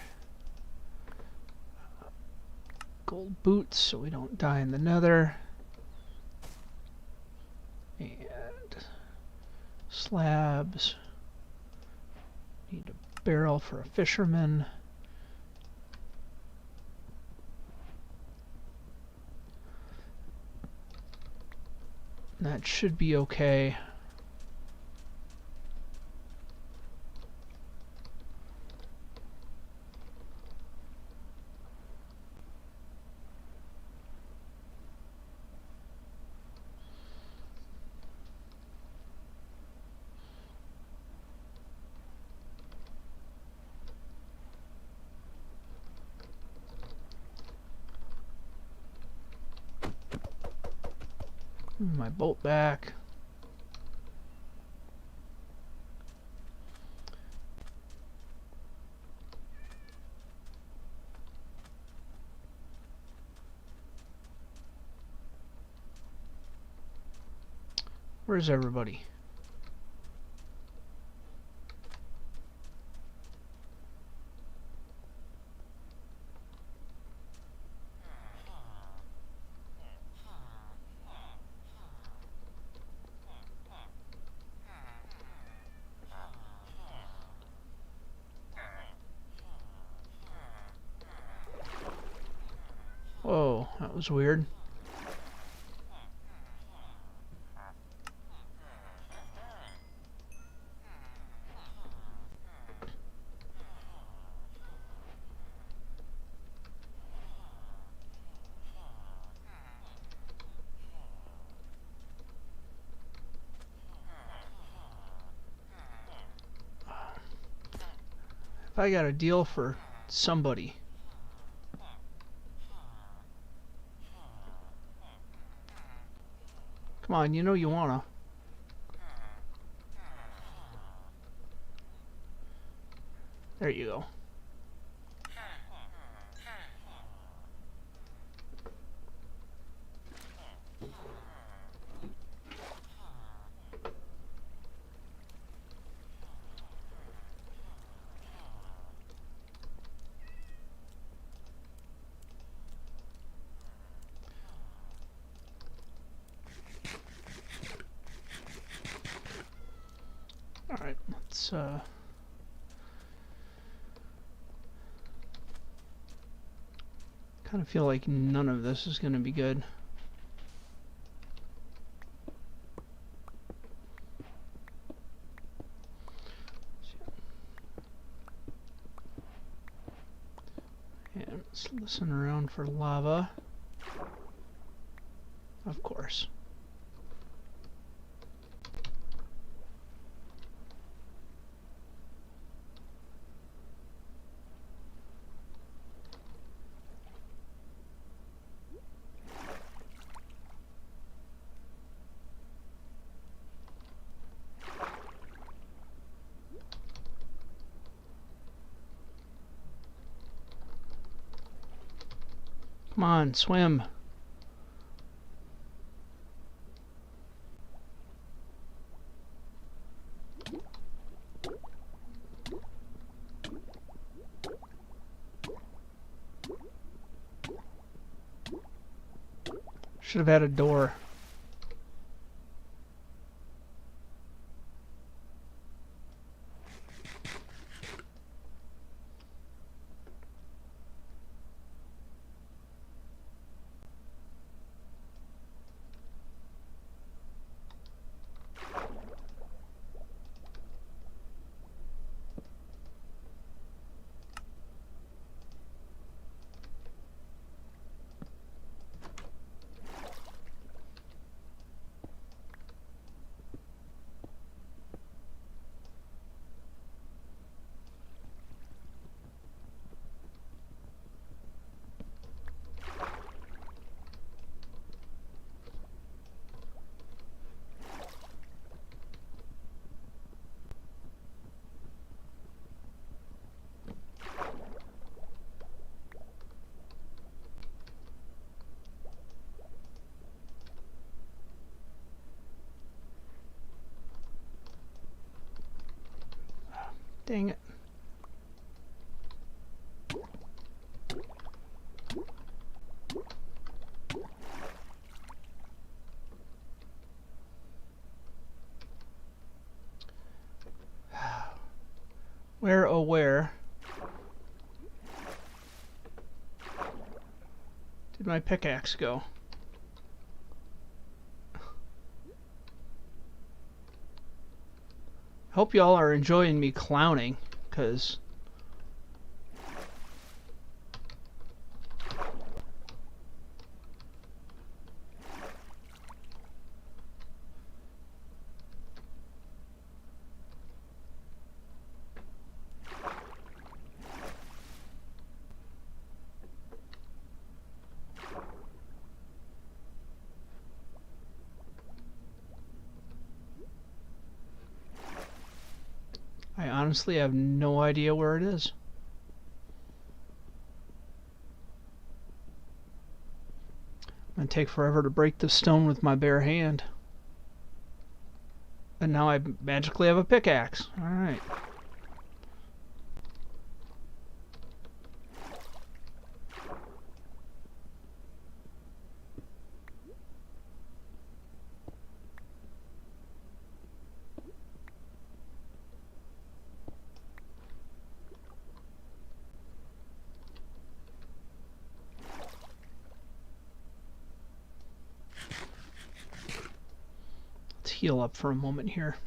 Gold boots so we don't die in the nether. And slabs. Need a barrel for a fisherman. That should be okay. My bolt back. Where's everybody? Whoa, that was weird. If I got a deal for somebody. Come on, you know you wanna. There you go. Alright, let's kind of feel like none of this is going to be good. for lava. Of course. Come on, swim. Should have had a door. Dang it. Where, oh where did my pickaxe go? Hope y'all are enjoying me clowning, because I honestly have no idea where it is. It's gonna take forever to break the stone with my bare hand. And now I magically have a pickaxe. Alright. Heal up for a moment here.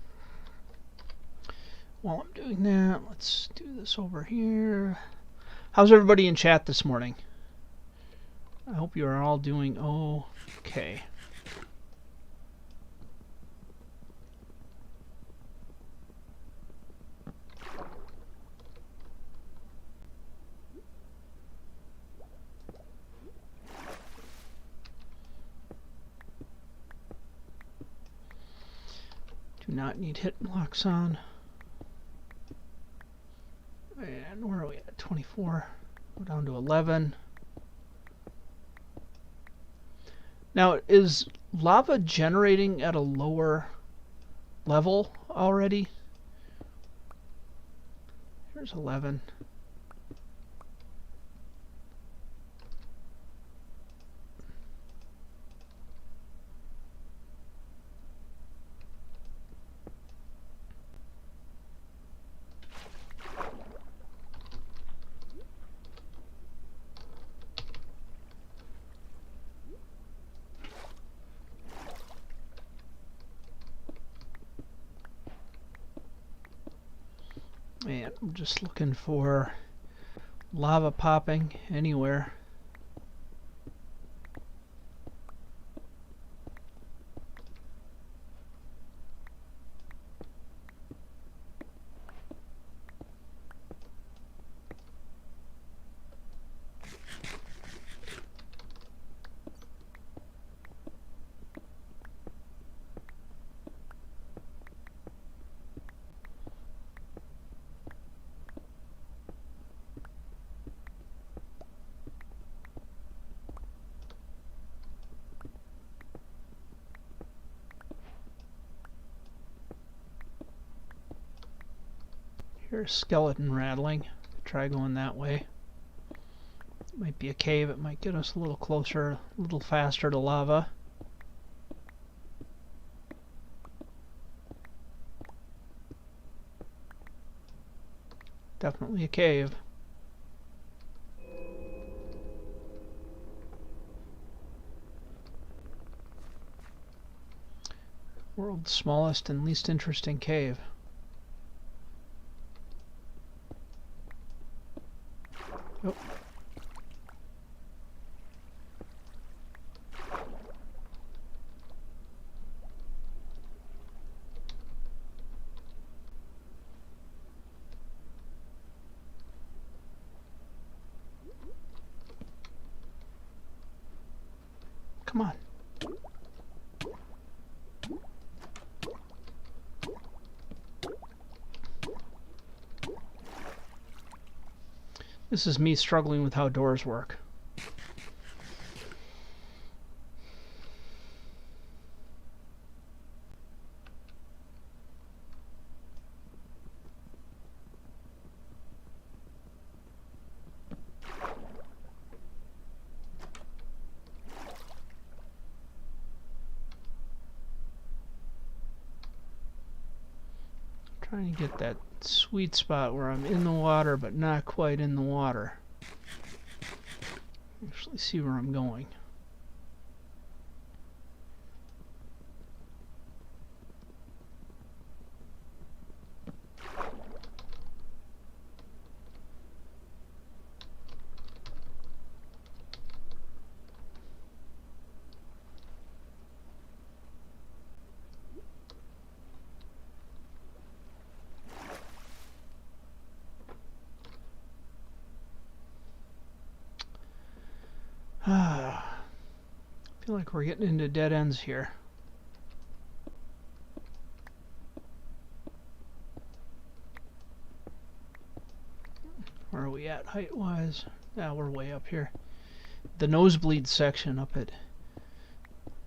While I'm doing that, let's do this over here. How's everybody in chat this morning? I hope you are all doing okay. Do not need hit blocks on. And where are we at? 24. Go down to 11. Now, is lava generating at a lower level already? Here's 11. And I'm just looking for lava popping anywhere. Here's skeleton rattling. Try going that way. It might be a cave. It might get us a little closer, a little faster to lava. Definitely a cave. World's smallest and least interesting cave. Oh. Come on. This is me struggling with how doors work. Trying to get that sweet spot where I'm in the water but not quite in the water. Actually see where I'm going. I feel like we're getting into dead ends here. Where are we at height-wise? Yeah, we're way up here. The nosebleed section up at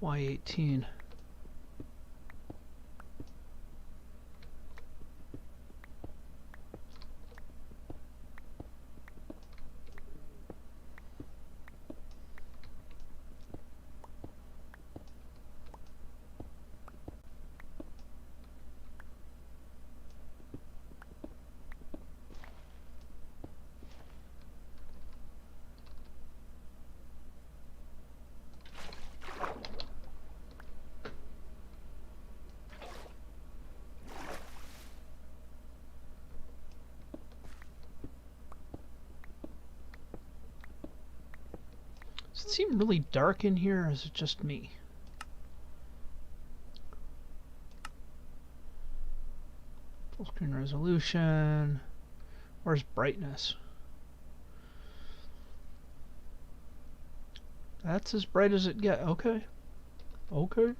Y18. Does it seem really dark in here, or is it just me? Full screen resolution. Where's brightness? That's as bright as it gets. Okay. Okay.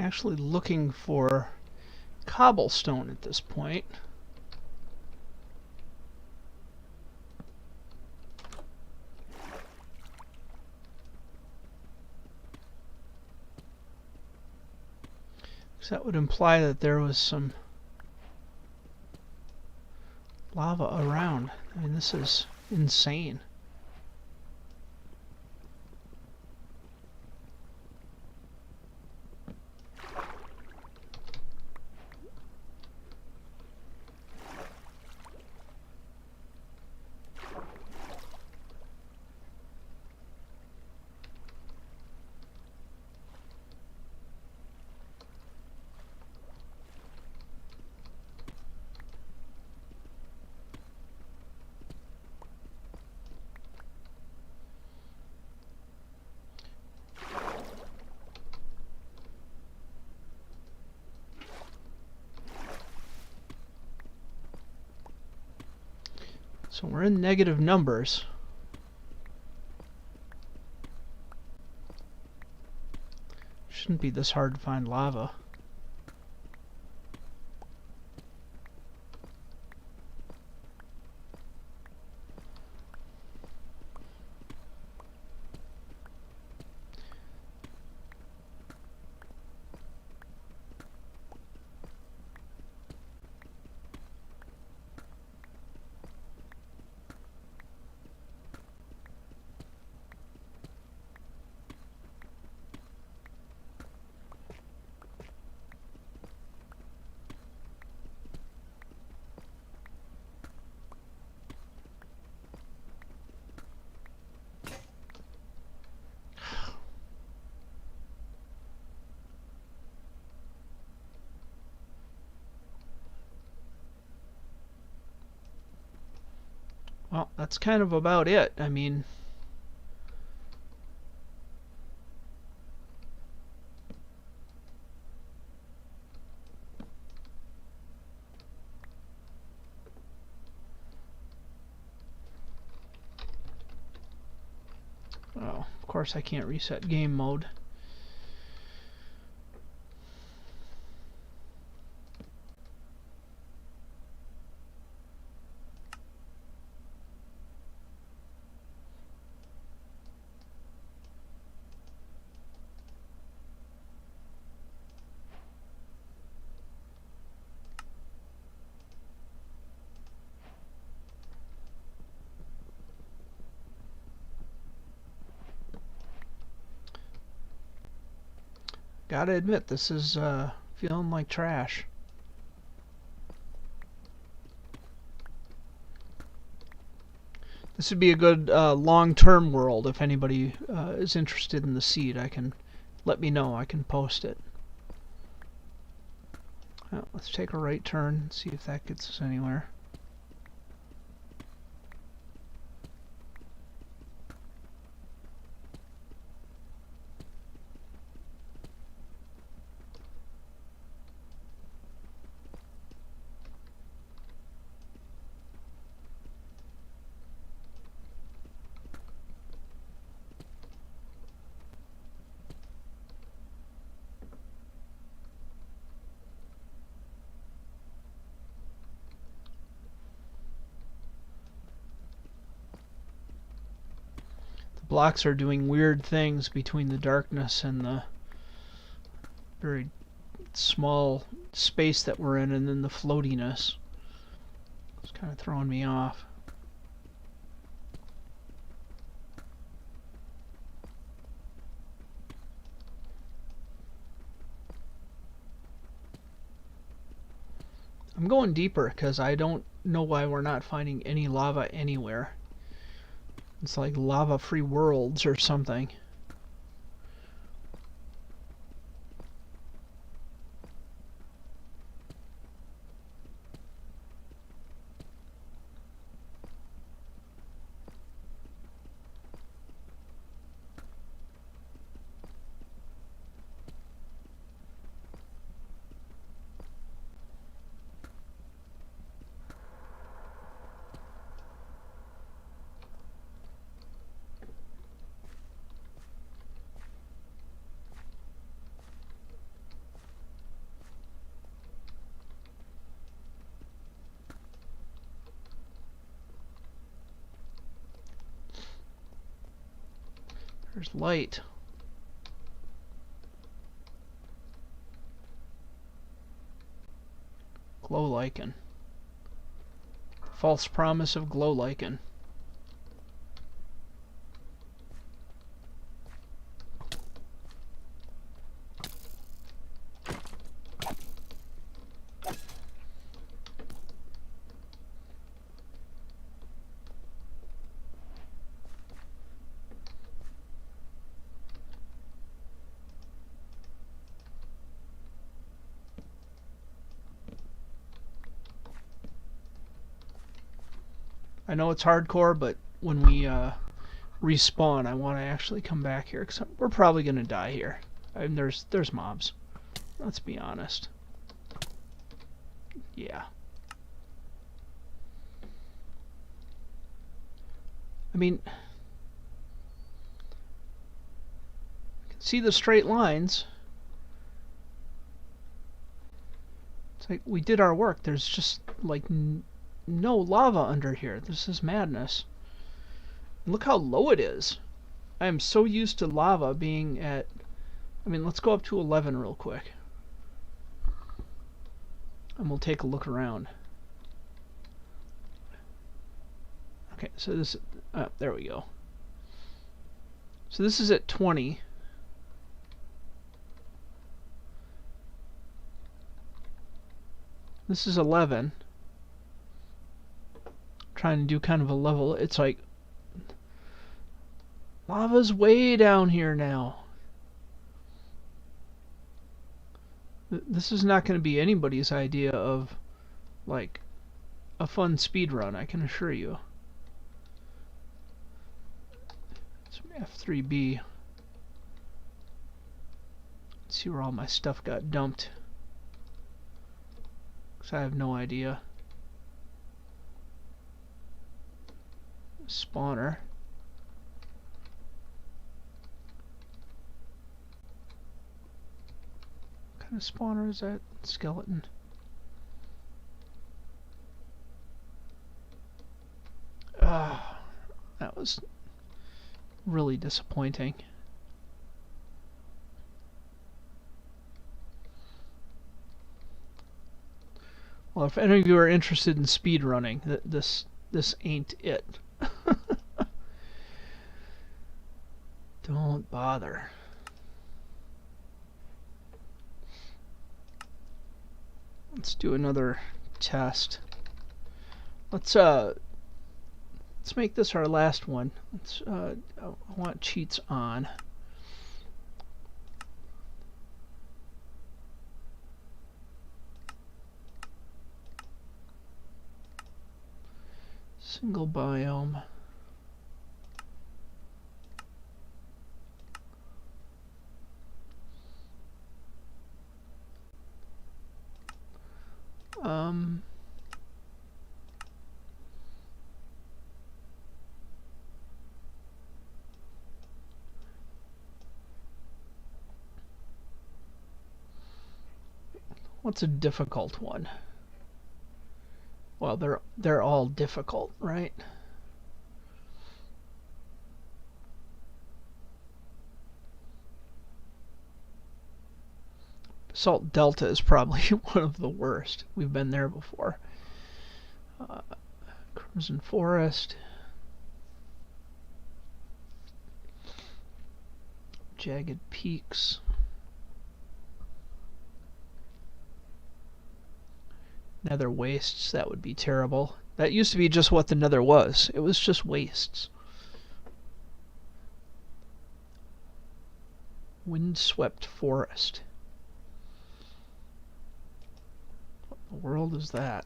actually looking for cobblestone at this point. So that would imply that there was some lava around. I mean, this is insane. So we're in negative numbers. Shouldn't be this hard to find lava. Well, that's kind of about it. I mean, oh, of course I can't reset game mode. Gotta admit, this is feeling like trash. This would be a good long-term world. If anybody is interested in the seed, I can let me know. I can post it. Well, let's take a right turn and see if that gets us anywhere. Blocks are doing weird things between the darkness and the very small space that we're in, and then the floatiness. It's kind of throwing me off. I'm going deeper because I don't know why we're not finding any lava anywhere. It's like lava-free worlds or something. There's light. Glow lichen. False promise of glow lichen. I know it's hardcore, but when we respawn, I want to actually come back here, because we're probably going to die here. I mean, there's mobs. Let's be honest. Yeah. I mean, you can see the straight lines. It's like we did our work. There's just like no lava under here. This is madness. Look how low it is. I am so used to lava being at... I mean, let's go up to 11 real quick. And we'll take a look around. Okay, so this... there we go. So this is at 20. This is 11. Trying to do kind of a level. It's like... lava's way down here now. This is not going to be anybody's idea of, like, a fun speed run, I can assure you. It's F3B. Let's see where all my stuff got dumped. Because I have no idea. Spawner. What kind of spawner is that? Skeleton. That was really disappointing. Well, if any of you are interested in speed running, this ain't it. Don't bother. Let's do another test. Let's make this our last one. Let's I want cheats on. Single biome. What's a difficult one? Well, they're all difficult, right? Basalt Delta is probably one of the worst. We've been there before. Crimson Forest. Jagged Peaks. Nether Wastes, that would be terrible. That used to be just what the Nether was. It was just wastes. Windswept Forest. What in the world is that?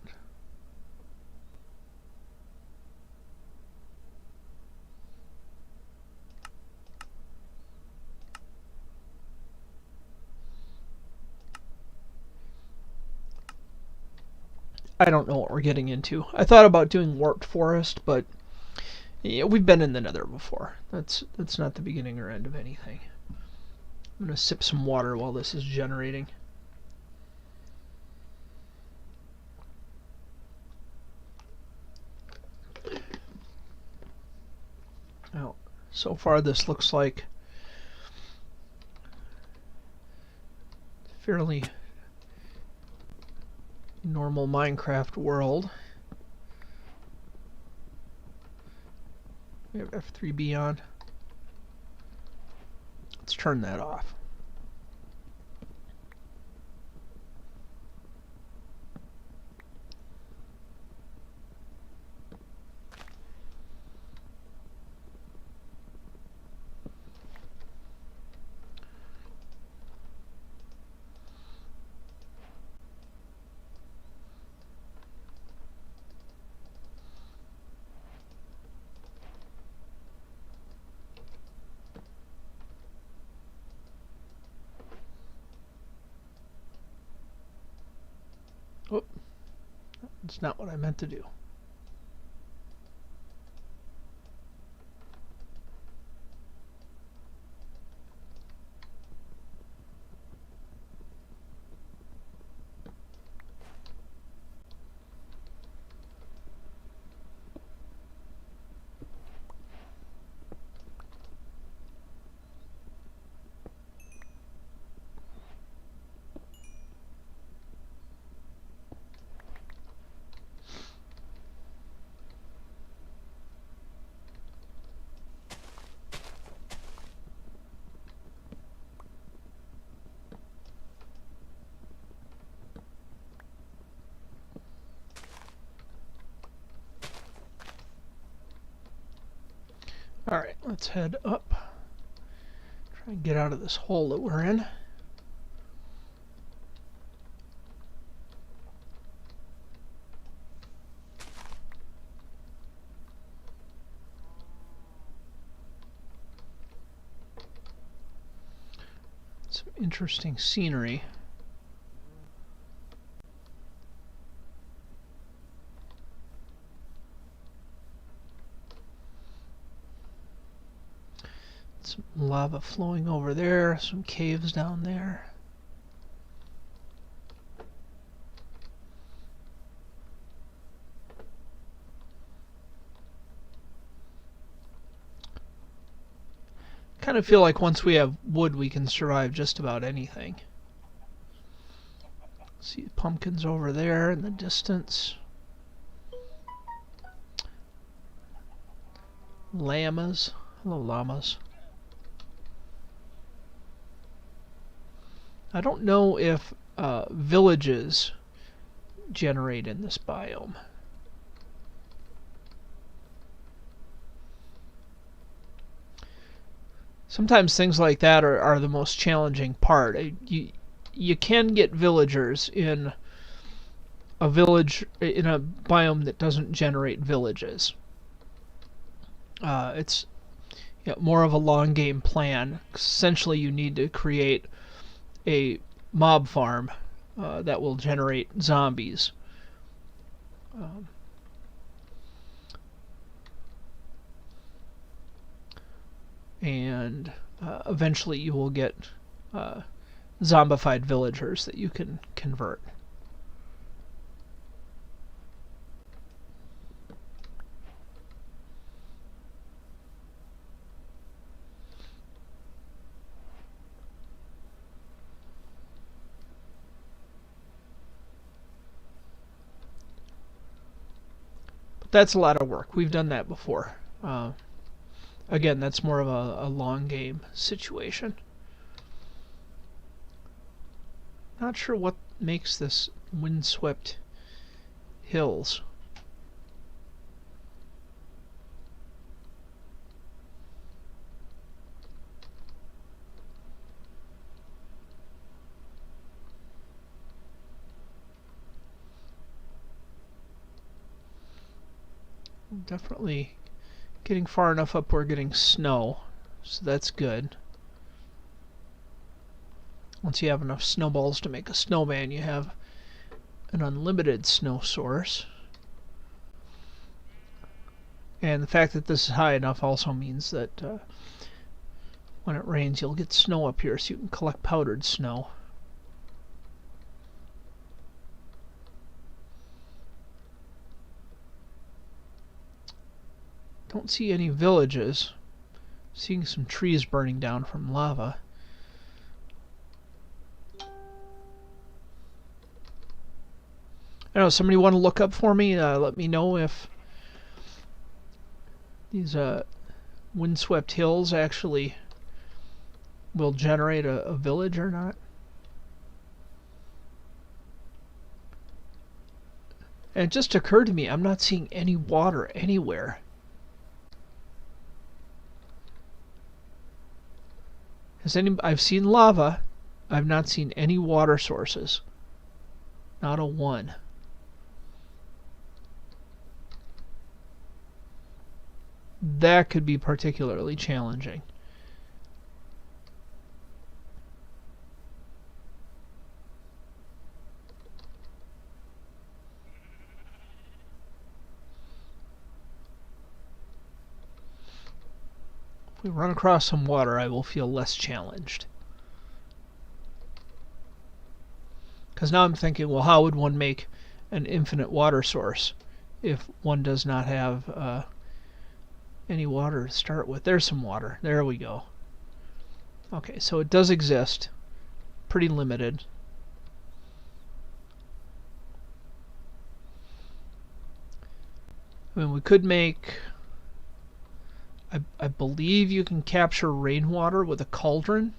I don't know what we're getting into. I thought about doing Warped Forest, but yeah, we've been in the Nether before. That's not the beginning or end of anything. I'm gonna sip some water while this is generating. Now, so far this looks like fairly normal Minecraft world. We have F3B on. Let's turn that off. Oh, that's not what I meant to do. Alright, let's head up. Try and get out of this hole that we're in. Some interesting scenery. Some lava flowing over there, some caves down there. Kind of feel like once we have wood we can survive just about anything. See pumpkins over there in the distance. Llamas. Hello, llamas. I don't know if villages generate in this biome. Sometimes things like that are the most challenging part. You can get villagers in a village in a biome that doesn't generate villages. It's more of a long game plan. Essentially, you need to create a mob farm that will generate zombies. And eventually you will get zombified villagers that you can convert. But that's a lot of work. We've done that before. Again, that's more of a long game situation. Not sure what makes this windswept hills. Definitely getting far enough up we're getting snow, so that's good. Once you have enough snowballs to make a snowman, you have an unlimited snow source. And the fact that this is high enough also means that when it rains you'll get snow up here, so you can collect powdered snow. Don't see any villages. Seeing some trees burning down from lava. I don't know, somebody want to look up for me? Let me know if these windswept hills actually will generate a village or not. And it just occurred to me, I'm not seeing any water anywhere. I've seen lava. I've not seen any water sources. Not a one. That could be particularly challenging. If we run across some water, I will feel less challenged. Because now I'm thinking, well, how would one make an infinite water source if one does not have any water to start with? There's some water. There we go. Okay, so it does exist. Pretty limited. I mean, we could make... I believe you can capture rainwater with a cauldron.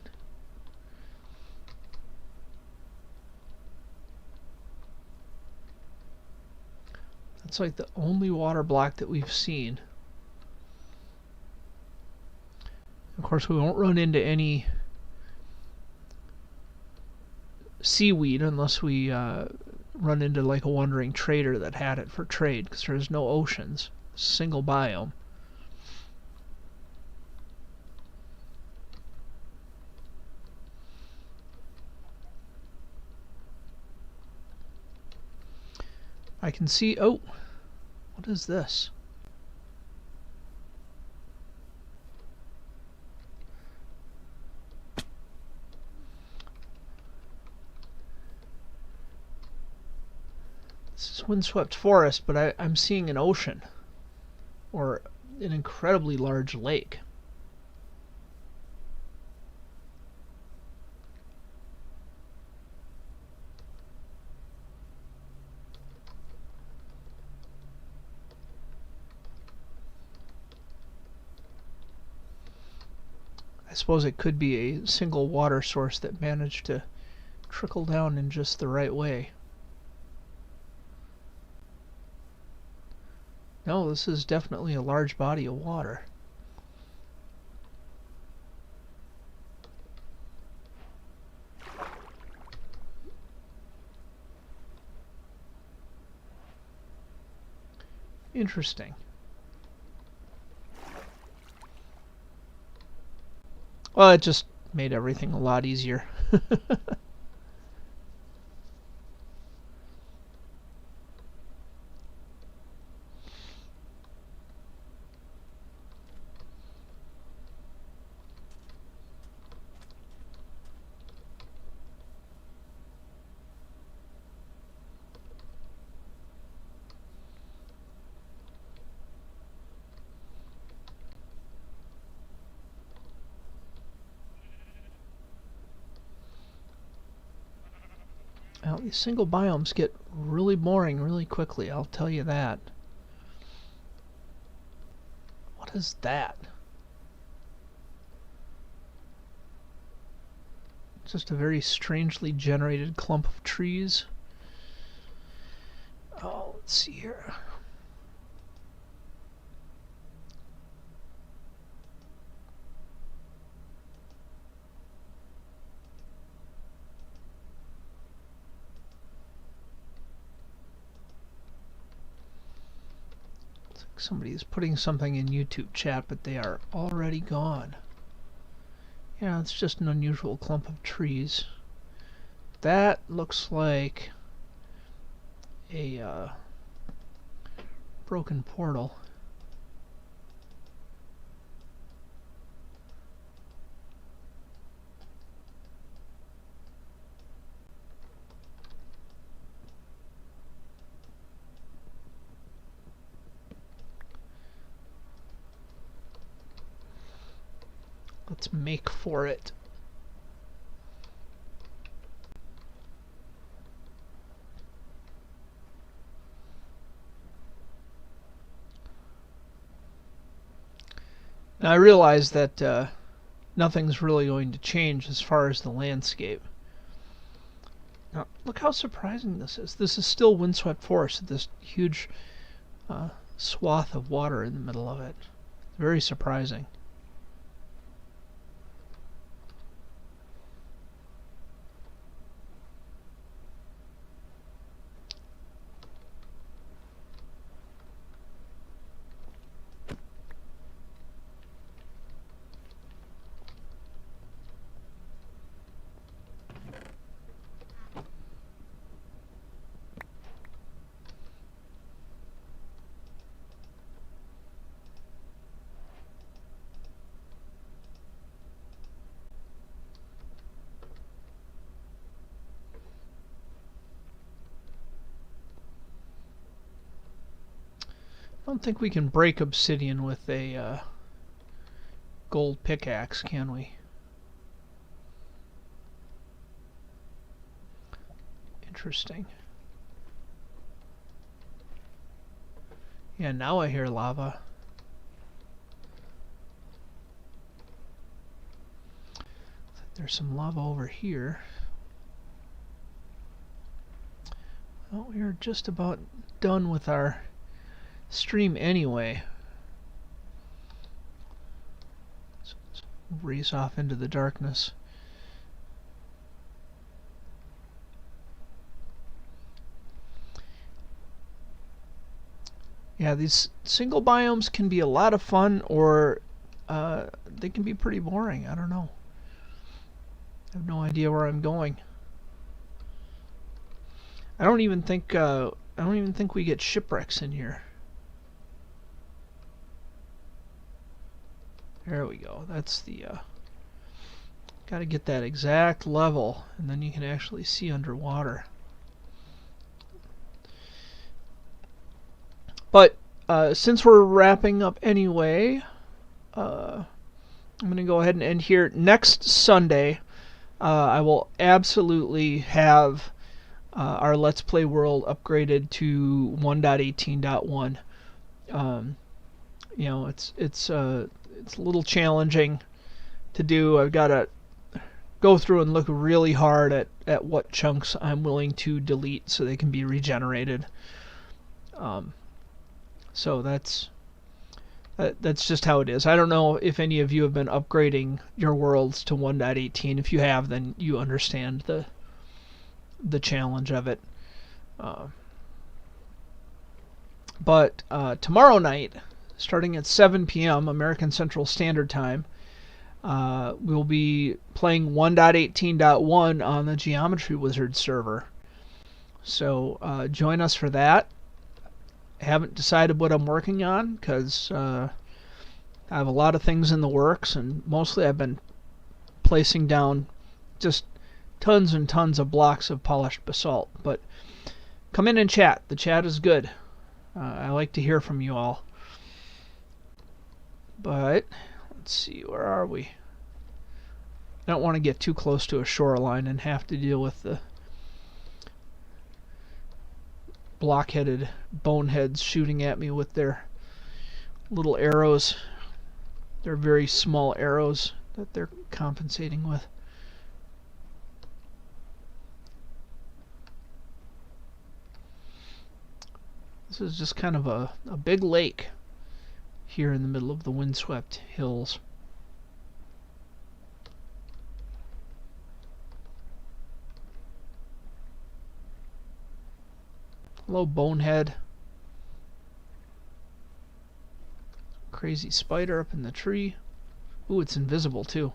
That's like the only water block that we've seen. Of course, we won't run into any seaweed unless we run into like a wandering trader that had it for trade, because there's no oceans. Single biome. I can see... Oh! What is this? This is windswept forest, but I'm seeing an ocean. Or an incredibly large lake. I suppose it could be a single water source that managed to trickle down in just the right way. No, this is definitely a large body of water. Interesting. Well, it just made everything a lot easier. Now, these single biomes get really boring really quickly, I'll tell you that. What is that? Just a very strangely generated clump of trees. Oh, let's see here. Somebody's putting something in YouTube chat, but they are already gone. Yeah, it's just an unusual clump of trees. That looks like a broken portal. Let's make for it. And I realize that nothing's really going to change as far as the landscape. Now, look how surprising this is. This is still windswept forest, this huge swath of water in the middle of it. Very surprising. I don't think we can break obsidian with a gold pickaxe, can we? Interesting. Yeah, now I hear lava. There's some lava over here. Well, we're just about done with our stream anyway. So let's race off into the darkness. Yeah, these single biomes can be a lot of fun, or they can be pretty boring. I don't know. I have no idea where I'm going. I don't even think we get shipwrecks in here. There we go. That's the got to get that exact level, and then you can actually see underwater. But since we're wrapping up anyway, I'm going to go ahead and end here. Next Sunday, I will absolutely have our Let's Play world upgraded to 1.18.1. You know, it's a little challenging to do. I've got to go through and look really hard at what chunks I'm willing to delete so they can be regenerated. So that's just how it is. I don't know if any of you have been upgrading your worlds to 1.18. If you have, then you understand the challenge of it. But tomorrow night, starting at 7 p.m. American Central Standard Time, we'll be playing 1.18.1 on the Geometry Wizard server. So join us for that. I haven't decided what I'm working on because I have a lot of things in the works, and mostly I've been placing down just tons and tons of blocks of polished basalt. But come in and chat. The chat is good. I like to hear from you all. But let's see, where are we? I don't want to get too close to a shoreline and have to deal with the block-headed boneheads shooting at me with their little arrows. They're very small arrows that they're compensating with. This is just kind of a big lake here in the middle of the windswept hills. Hello, bonehead. Crazy spider up in the tree. Ooh, it's invisible too.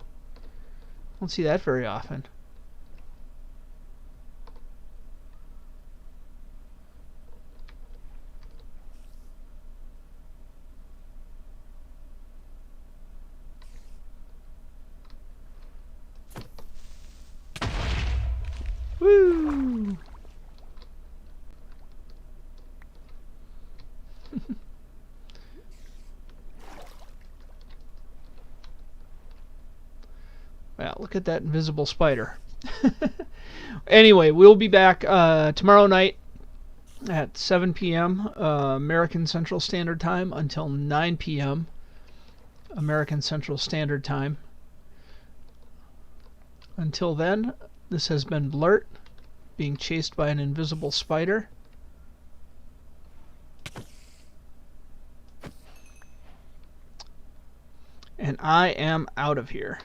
Don't see that very often. Woo! Well, look at that invisible spider. Anyway, we'll be back tomorrow night at 7 p.m. American Central Standard Time until 9 p.m. American Central Standard Time. Until then, this has been Bluurrt, being chased by an invisible spider. And I am out of here.